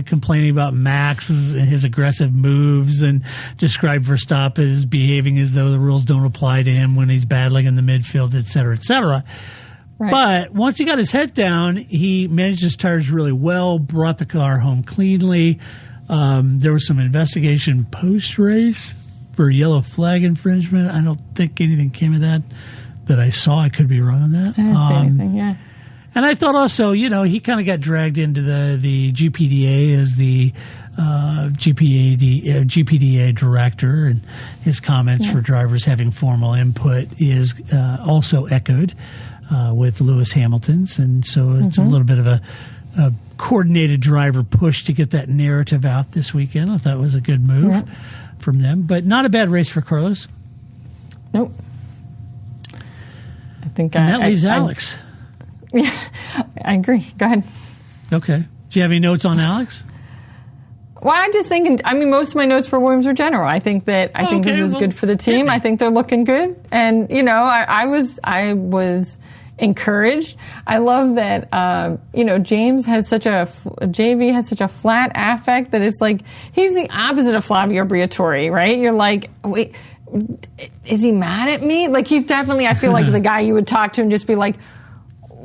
complaining about Max and his aggressive moves, and described Verstappen as behaving as though the rules don't apply to him when he's battling in the midfield, et cetera, et cetera. Right. But once he got his head down, he managed his tires really well, brought the car home cleanly. There was some investigation post-race for yellow flag infringement. I don't think anything came of that I saw. I could be wrong on that. I didn't see anything, yeah. And I thought also, he kind of got dragged into the GPDA as the GPDA director, and his comments for drivers having formal input is also echoed with Lewis Hamilton's. And so it's a little bit of a coordinated driver push to get that narrative out this weekend. I thought it was a good move from them, but not a bad race for Carlos. Nope. I think that leaves Alex. Yeah, I agree. Go ahead. Okay. Do you have any notes on Alex? Well, I just think, most of my notes for Williams are general. I think this is good for the team. I think they're looking good. And, I was encouraged. I love that, JV has such a flat affect that it's like, he's the opposite of Flavio Briatore, right? You're like, wait, is he mad at me? Like, he's definitely, I feel like the guy you would talk to and just be like,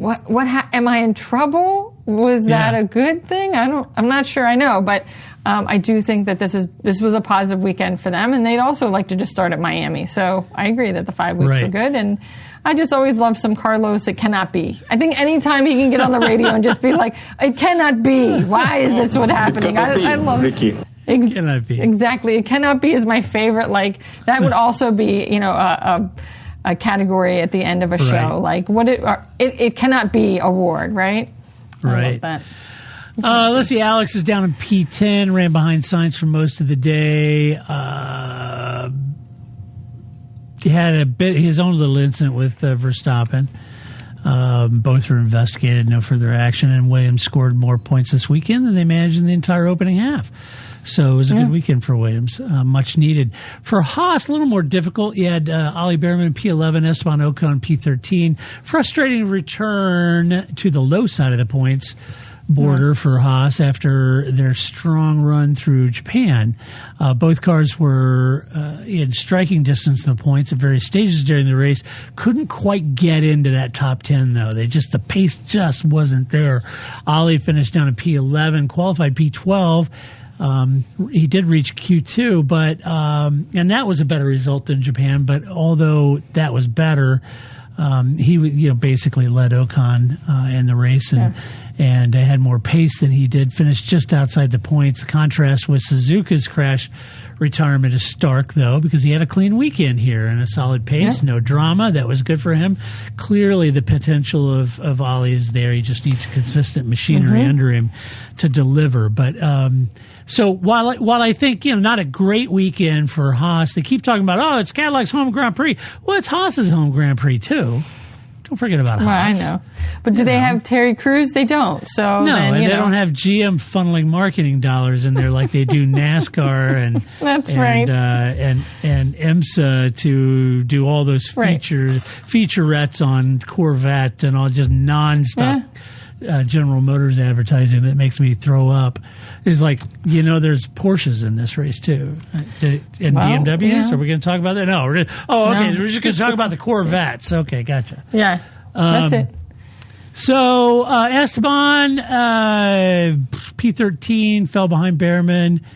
am I in trouble? Was that a good thing? I'm not sure I know, but I do think that this was a positive weekend for them, and they'd also like to just start at Miami. So I agree that the 5 weeks were good, and I just always love some Carlos. It cannot be. I think anytime he can get on the radio and just be like, it cannot be. Why is this what's happening? I love Ricky. It cannot be. Exactly. It cannot be is my favorite. Like, that would also be, a category at the end of a show. Like, it cannot be award, right? I love that. Let's see. Alex is down in P10, ran behind Sainz for most of the day. He had his own little incident with Verstappen. Both were investigated, no further action, and Williams scored more points this weekend than they managed in the entire opening half. So it was a good weekend for Williams, much needed. For Haas, a little more difficult. You had Ollie Behrman P11, Esteban Ocon P13. Frustrating return to the low side of the points border for Haas after their strong run through Japan. Both cars were in striking distance of the points at various stages during the race. Couldn't quite get into that top 10, though. The pace just wasn't there. Ollie finished down at P11, qualified P12. He did reach Q2, but and that was a better result than Japan. But although that was better, he basically led Ocon in the race and had more pace than he did. Finished just outside the points. The contrast with Suzuka's crash retirement is stark, though, because he had a clean weekend here and a solid pace, no drama. That was good for him. Clearly, the potential of Ollie is there. He just needs consistent machinery under him to deliver. But so while I think not a great weekend for Haas, they keep talking about it's Cadillac's home Grand Prix. Well, it's Haas's home Grand Prix too. Don't forget about Haas. Well, I know. But do they have Terry Crews? They don't. So no, then, and they don't have GM funneling marketing dollars in there like they do NASCAR and right. And IMSA to do all those featurettes on Corvette and all just nonstop General Motors advertising that makes me throw up. Is like, there's Porsches in this race too, and BMWs. Yeah. Are we going to talk about that? No. Okay. No. So we're just going to talk about the Corvettes. Okay, gotcha. Yeah, that's it. So Esteban, P13, fell behind Behrman.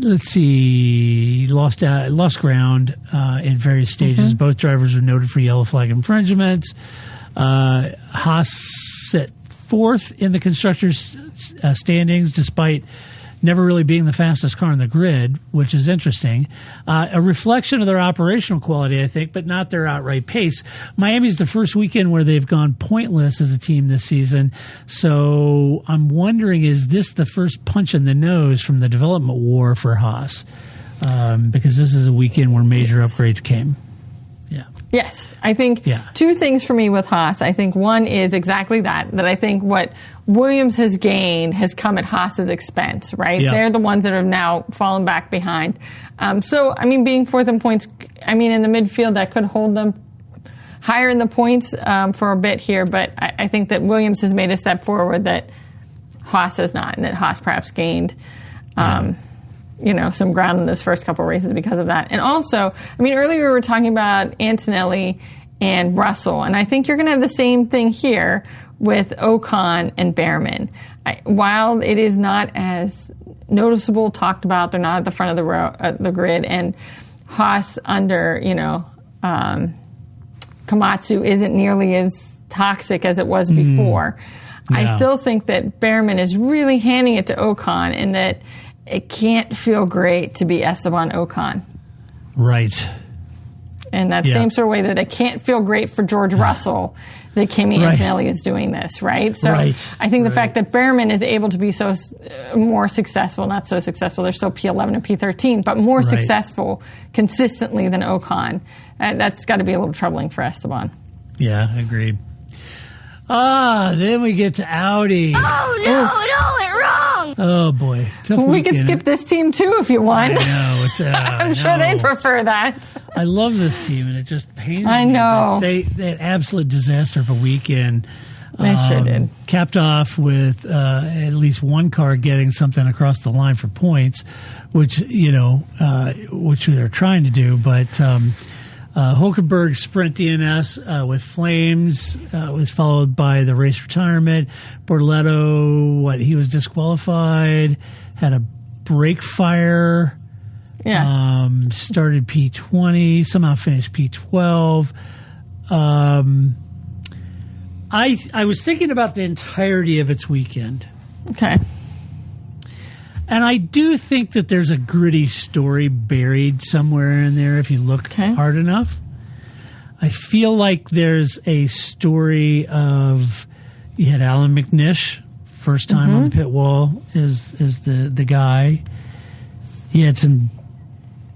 Let's see, lost ground in various stages. Both drivers were noted for yellow flag infringements. Haas set fourth in the constructors' standings, despite never really being the fastest car on the grid, which is interesting. A reflection of their operational quality, I think, but not their outright pace. Miami's the first weekend where they've gone pointless as a team this season. So I'm wondering, is this the first punch in the nose from the development war for Haas? Because this is a weekend where major upgrades came. Yes, I think two things for me with Haas. I think one is exactly that I think what Williams has gained has come at Haas's expense, right? Yeah. They're the ones that have now fallen back behind. Being fourth in points, in the midfield, that could hold them higher in the points for a bit here, but I think that Williams has made a step forward that Haas has not, and that Haas perhaps gained some ground in those first couple of races because of that. And also, earlier we were talking about Antonelli and Russell, and I think you're going to have the same thing here with Ocon and Behrman. While it is not as noticeable, talked about, they're not at the front of the grid, and Haas under, Komatsu isn't nearly as toxic as it was before. I still think that Behrman is really handing it to Ocon, and that it can't feel great to be Esteban Ocon. Right. In that same sort of way that it can't feel great for George Russell that Kimi Antonelli is doing this, right? So I think the fact that Behrman is able to be so more successful, not so successful, they're still P11 and P13, but more successful consistently than Ocon, that's got to be a little troubling for Esteban. Yeah, agreed. Then we get to Audi. Oh, no, it all went wrong. Oh boy, tough We could weekend. skip this team too if you want. I know. It's, I'm sure they'd prefer that. I love this team, and it just pains me. I know. They had absolute disaster of a weekend. They sure did. Capped off with at least one car getting something across the line for points, which they're trying to do. But Hulkenberg Sprint DNS with flames was followed by the race retirement. Bortoleto, he was disqualified, had a brake fire. Yeah. Started P20, somehow finished P12. I was thinking about the entirety of its weekend. Okay. And I do think that there's a gritty story buried somewhere in there if you look hard enough. I feel like there's a story of you had Alan McNish, first time on the pit wall is the guy. He had some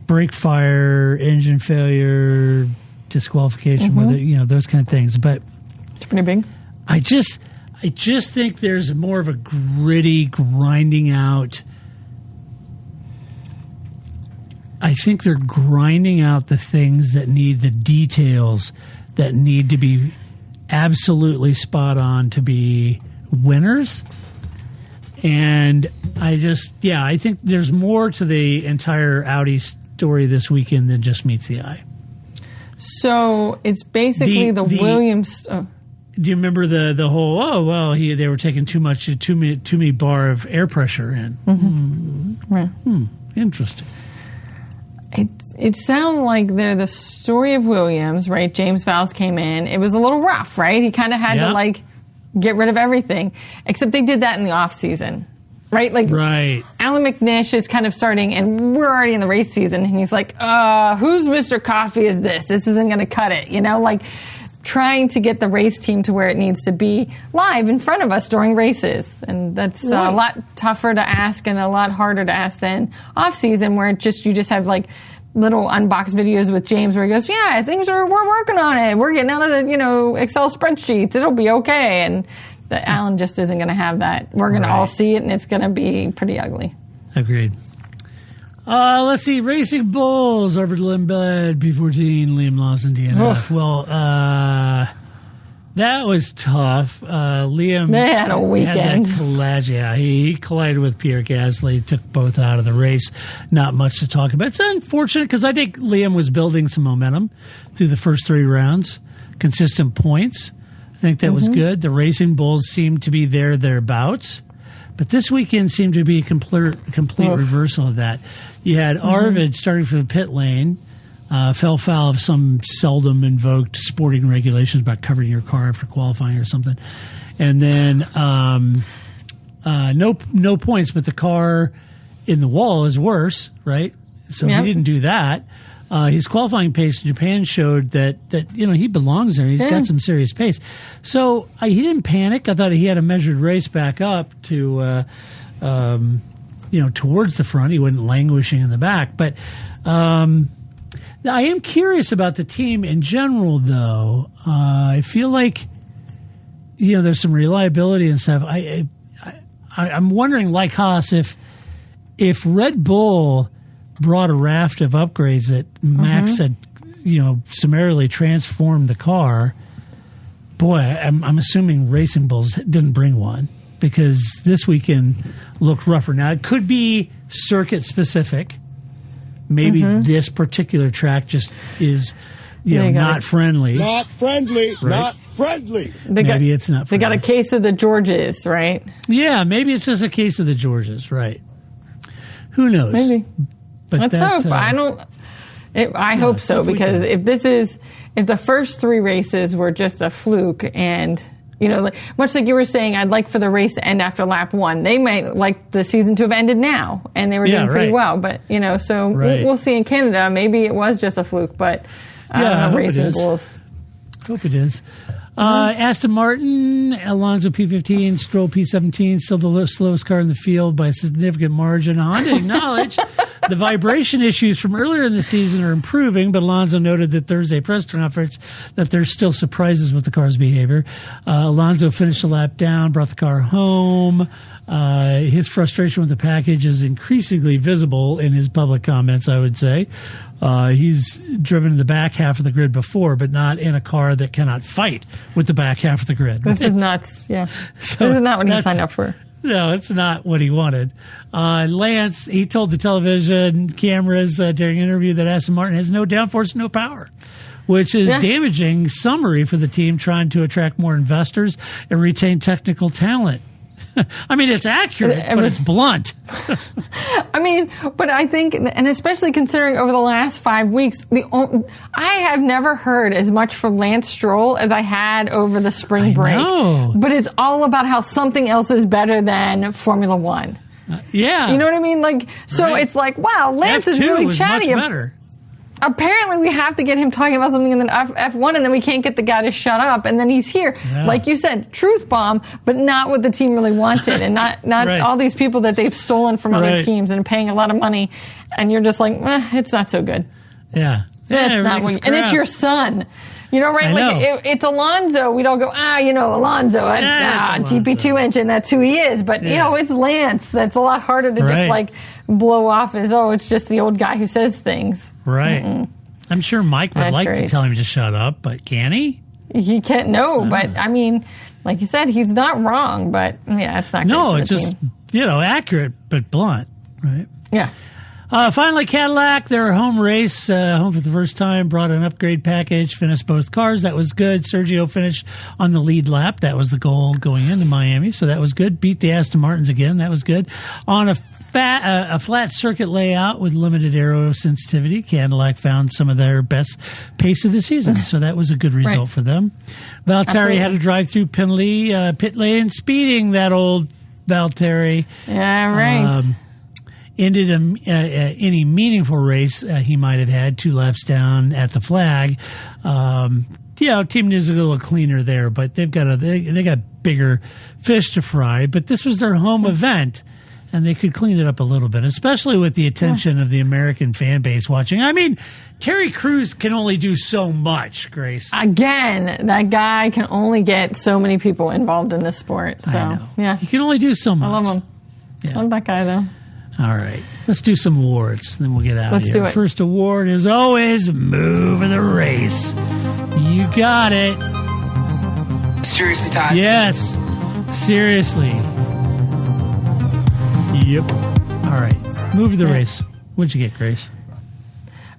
brake fire, engine failure, disqualification with it, those kind of things. But it's pretty big. I just think there's more of a gritty, grinding out. I think they're grinding out the things that need the details that need to be absolutely spot on to be winners. And I think there's more to the entire Audi story this weekend than just meets the eye. So it's basically the Williams. Oh. Do you remember the whole? They were taking too many bar of air pressure in. Right. Interesting. It sounds like they're the story of Williams, right? James Vowles came in. It was a little rough, right? He kind of had to get rid of everything, except they did that in the off season, right? Right. Alan McNish is kind of starting, and we're already in the race season, and he's like, whose Mr. Coffee is this? This isn't going to cut it, trying to get the race team to where it needs to be live in front of us during races. And that's a lot tougher to ask and a lot harder to ask than off season, where you just have little unboxed videos with James where he goes, we're working on it. We're getting out of the, Excel spreadsheets. It'll be okay. And Alan just isn't going to have that. We're going to all see it, and it's going to be pretty ugly. Agreed. Let's see. Racing Bulls over to Limbed, P14, Liam Lawson, DNF. Well, that was tough. Liam they had a weekend. He collided with Pierre Gasly, took both out of the race. Not much to talk about. It's unfortunate because I think Liam was building some momentum through the first 3 rounds. Consistent points. I think that was good. The Racing Bulls seemed to be thereabouts. But this weekend seemed to be a complete reversal of that. You had Arvid starting from the pit lane, fell foul of some seldom invoked sporting regulations about covering your car after qualifying or something. And then no points, but the car in the wall is worse, right? So he didn't do that. His qualifying pace in Japan showed that he belongs there. He's got some serious pace. So he didn't panic. I thought he had a measured race back up to towards the front. He wasn't languishing in the back. But I am curious about the team in general, though. I feel like there's some reliability and stuff. I'm wondering, like Haas, if Red Bull brought a raft of upgrades that Max had, summarily transformed the car. Boy, I'm assuming Racing Bulls didn't bring one because this weekend looked rougher. Now, it could be circuit specific. Maybe this particular track just is, not friendly. Not friendly. Right? Not friendly. Maybe it's not friendly. They got a case of the Georges, right? Yeah, maybe it's just a case of the Georges, right? Who knows? Maybe. But let's hope. I hope so, because if the first 3 races were just a fluke, and much like you were saying, I'd like for the race to end after lap 1. They might like the season to have ended now, and they were doing pretty well. But we'll see in Canada. Maybe it was just a fluke, but I don't know, Racing Bulls. Hope it is. Aston Martin, Alonso P15, Stroll P17, still the slowest car in the field by a significant margin. Honda acknowledged the vibration issues from earlier in the season are improving, but Alonso noted at Thursday press conference that there's still surprises with the car's behavior. Alonso finished a lap down, brought the car home. His frustration with the package is increasingly visible in his public comments, I would say. He's driven in the back half of the grid before, but not in a car that cannot fight with the back half of the grid. This is nuts. Yeah. So this is not what he signed up for. No, it's not what he wanted. Lance, he told the television cameras during an interview that Aston Martin has no downforce, no power, which is damaging summary for the team trying to attract more investors and retain technical talent. I mean, it's accurate, but it's blunt. I mean, but I think, and especially considering over the last 5 weeks, I have never heard as much from Lance Stroll as I had over the spring break. Know. But it's all about how something else is better than Formula One. Yeah. You know what I mean? Like, so It's like, wow, Lance is really chatty. Much better. Apparently, we have to get him talking about something in the F1, and then we can't get the guy to shut up. And then he's here, like you said, truth bomb, but not what the team really wanted, and not all these people that they've stolen from other teams and paying a lot of money. And you're just like, it's not so good. Yeah, that's not what. And it's your son. You know, right? Like it's Alonso. We don't go, Alonso, GP2 engine. That's who he is. But it's Lance. That's a lot harder to just like blow off as it's just the old guy who says things. Right. I'm sure Mike would like to tell him to shut up, but can he? He can't. No, but I mean, like you said, he's not wrong. But it's not. No, great it's just accurate but blunt, right? Yeah. Finally, Cadillac, their home race, home for the first time, brought an upgrade package, finished both cars. That was good. Sergio finished on the lead lap. That was the goal going into Miami, so that was good. Beat the Aston Martins again. That was good. On a flat circuit layout with limited aero sensitivity, Cadillac found some of their best pace of the season, so that was a good result for them. Valtteri had a drive-through penalty, pit lane speeding, that old Valtteri. Yeah, right. Ended any meaningful race he might have had 2 laps down at the flag. Team News is a little cleaner there, but they got bigger fish to fry. But this was their home event, and they could clean it up a little bit, especially with the attention of the American fan base watching. I mean, Terry Crews can only do so much, Grace. Again, that guy can only get so many people involved in this sport. So, I know. He can only do so much. I love him. Yeah. I love that guy, though. All right. Let's do some awards, then we'll get out of here. Let's do it. First award is always Move of the Race. You got it. Seriously, Todd? Yes. Seriously. Yep. All right. Move of the race. What'd you get, Grace?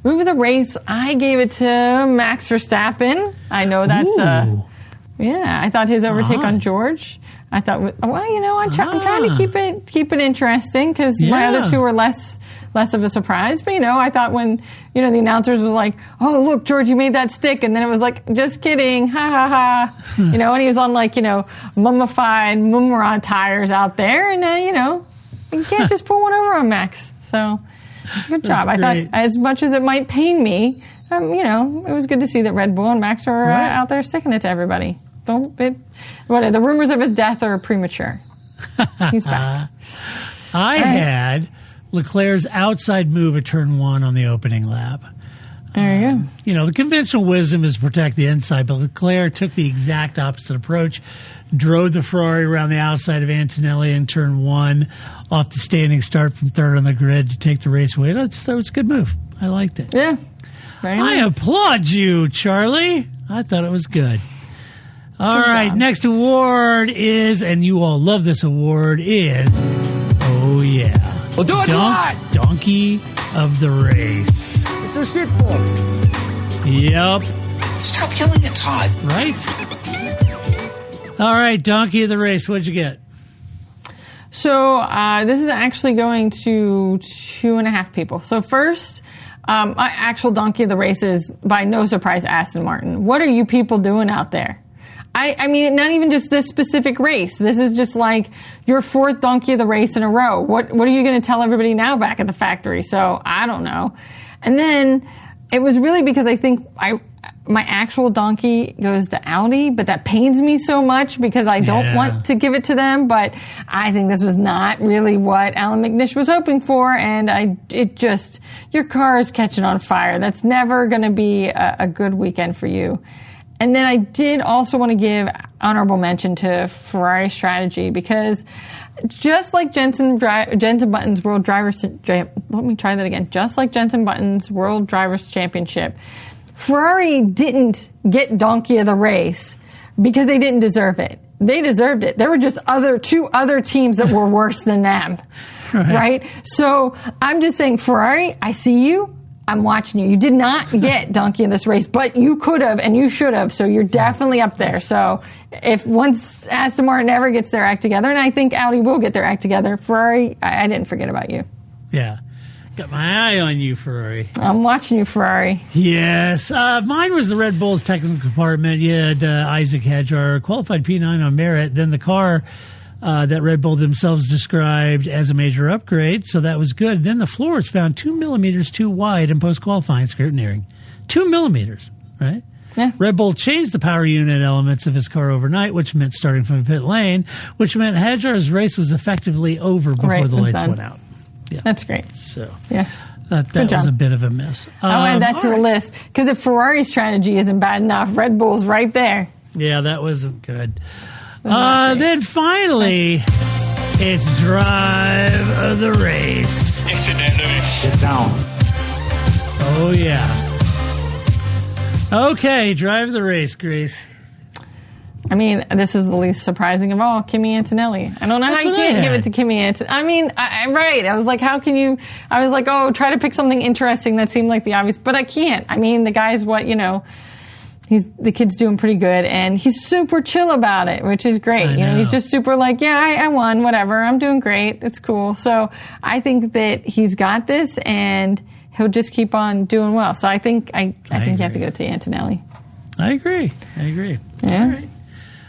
Move of the race, I gave it to Max Verstappen. I know that's I thought his overtake on George. I thought, I'm trying to keep it interesting because my other two were less of a surprise. But I thought when the announcers were like, "Oh, look, George, you made that stick," and then it was like, "Just kidding, ha ha ha," and he was on mummified Mumra tires out there, and you can't just pull one over on Max. So good job. I thought, as much as it might pain me, it was good to see that Red Bull and Max are out there sticking it to everybody. The rumors of his death are premature. He's back. I had Leclerc's outside move at turn 1 on the opening lap. There you go. The conventional wisdom is to protect the inside, but Leclerc took the exact opposite approach, drove the Ferrari around the outside of Antonelli in turn 1, off the standing start from third on the grid to take the race away. That was a good move. I liked it. Yeah. Very nice. I applaud you, Charlie. I thought it was good. All right, next award is, and you all love this award, is, We'll do it live. Donkey of the Race. It's a shitbox. Yep. Stop yelling at Todd. Right? All right, Donkey of the Race, what'd you get? So this is actually going to 2.5 people. So first, my actual Donkey of the Race is, by no surprise, Aston Martin. What are you people doing out there? I mean, not even just this specific race. This is just like your 4th Donkey of the Race in a row. What are you going to tell everybody now back at the factory? So I don't know. And then it was really because I think my actual donkey goes to Audi, but that pains me so much because I don't want to give it to them. But I think this was not really what Alan McNish was hoping for, and your car is catching on fire. That's never going to be a good weekend for you. And then I did also want to give honorable mention to Ferrari strategy because just like Jenson Button's World Drivers, let me try that again. Just like Jenson Button's World Drivers Championship, Ferrari didn't get Donkey of the Race because they didn't deserve it. They deserved it. There were just two other teams that were worse than them, right? So I'm just saying, Ferrari, I see you. I'm watching you. You did not get Donkey in this race, but you could have and you should have. So you're definitely up there. So if once Aston Martin ever gets their act together, and I think Audi will get their act together, Ferrari, I didn't forget about you. Yeah. Got my eye on you, Ferrari. I'm watching you, Ferrari. Yes. Mine was the Red Bull's technical compartment. You had Isaac Hadjar, qualified P9 on merit. Then the car that Red Bull themselves described as a major upgrade, so that was good. Then the floor was found 2 millimeters too wide in post-qualifying scrutineering. 2 millimeters, right? Yeah. Red Bull changed the power unit elements of his car overnight, which meant starting from the pit lane, which meant Hadjar's race was effectively over before the lights went out. Yeah. That's great. So yeah, that was a bit of a miss. I'll add that to the list because if Ferrari's strategy isn't bad enough, Red Bull's right there. Yeah, that wasn't good. Then finally, it's Drive of the Race. Internet Lewis. Sit down. Oh, yeah. Okay, Drive of the Race, Grace. I mean, this is the least surprising of all, Kimi Antonelli. I don't know how you can't give it to Kimi Antonelli. I mean, I'm right. I was like, how can you? I was like, oh, try to pick something interesting that seemed like the obvious, but I can't. I mean, the guy's the kid's doing pretty good, and he's super chill about it, which is great. He's just super like, yeah, I won, whatever. I'm doing great. It's cool. So I think that he's got this, and he'll just keep on doing well. So I think you have to go to Antonelli. I agree. Yeah. All right.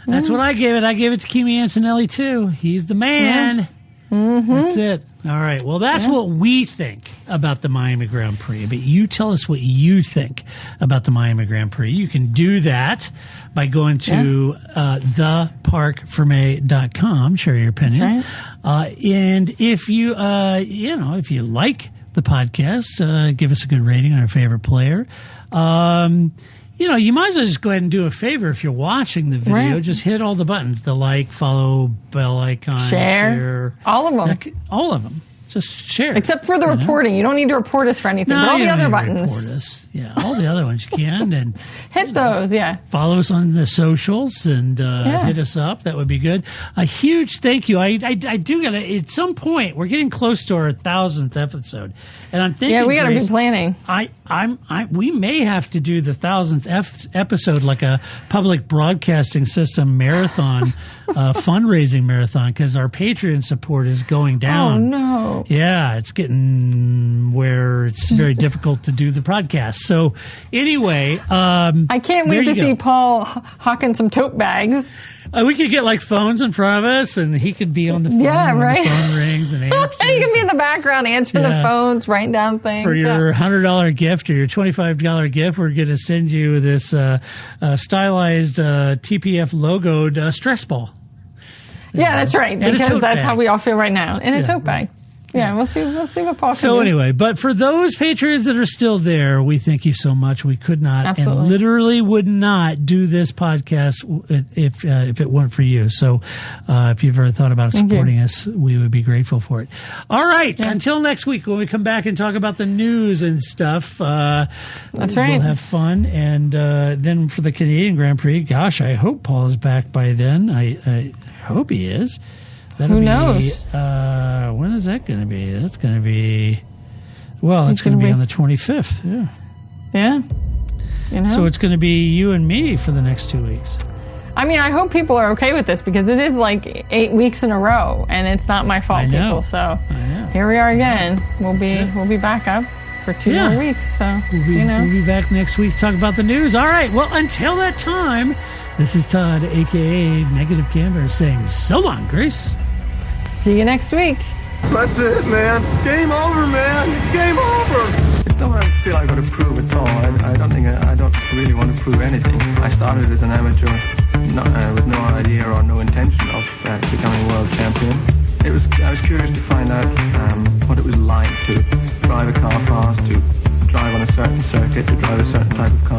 That's what I gave it. I gave it to Kimi Antonelli, too. He's the man. Yeah. Mm-hmm. That's it. All right. Well, that's what we think about the Miami Grand Prix. But you tell us what you think about the Miami Grand Prix. You can do that by going to theparkferme.com. Share your opinion. Right. And if you, if you like the podcast, give us a good rating on our favorite player. You might as well just go ahead and do a favor if you're watching the video. Right. Just hit all the buttons. The like, follow, bell icon, share. All of them. All of them. Just share. Except for the reporting. You don't need to report us for anything. But all the other buttons. Report us. Yeah, all the other ones you can. And hit those, Follow us on the socials and hit us up. That would be good. A huge thank you. I do got to, at some point, we're getting close to our 1,000th episode. And I'm thinking, yeah, we got to be planning. We may have to do the 1,000th episode like a public broadcasting system marathon, fundraising marathon, because our Patreon support is going down. Oh, no. Yeah, it's getting where it's very difficult to do the podcast. So anyway, I can't wait to see Paul hawking some tote bags. We could get like phones in front of us, and he could be on the phone. Yeah, when right. The phone rings and answers. And he can be in the background answering the phones, writing down things. For your $100 gift or your $25 gift, we're going to send you this stylized TPF logoed stress ball. Yeah, that's right. Because that's how we all feel right now. In a tote bag. Yeah, we'll see what Paul can do. So anyway, but for those patrons that are still there, we thank you so much. We could not and literally would not do this podcast if it weren't for you. So if you've ever thought about supporting us, we would be grateful for it. All right. Yeah. Until next week when we come back and talk about the news and stuff. That's right. We'll have fun. And then for the Canadian Grand Prix, gosh, I hope Paul is back by then. I hope he is. Who knows? When is that going to be? That's going to be... Well, it's going to be on the 25th. Yeah. Yeah. So it's going to be you and me for the next 2 weeks. I mean, I hope people are okay with this because it is like 8 weeks in a row, and it's not my fault, people. So here we are again. We'll be back up for 2 more weeks. So we'll be back next week to talk about the news. All right. Well, until that time, this is Todd, a.k.a. Negative Candor, saying so long, Grace. See you next week. That's it, man. Game over, man. It's game over. I don't feel I've got to prove at all. I don't really want to prove anything. I started as an amateur with no idea or no intention of becoming world champion. I was curious to find out what it was like to drive a car fast, to drive on a certain circuit, to drive a certain type of car.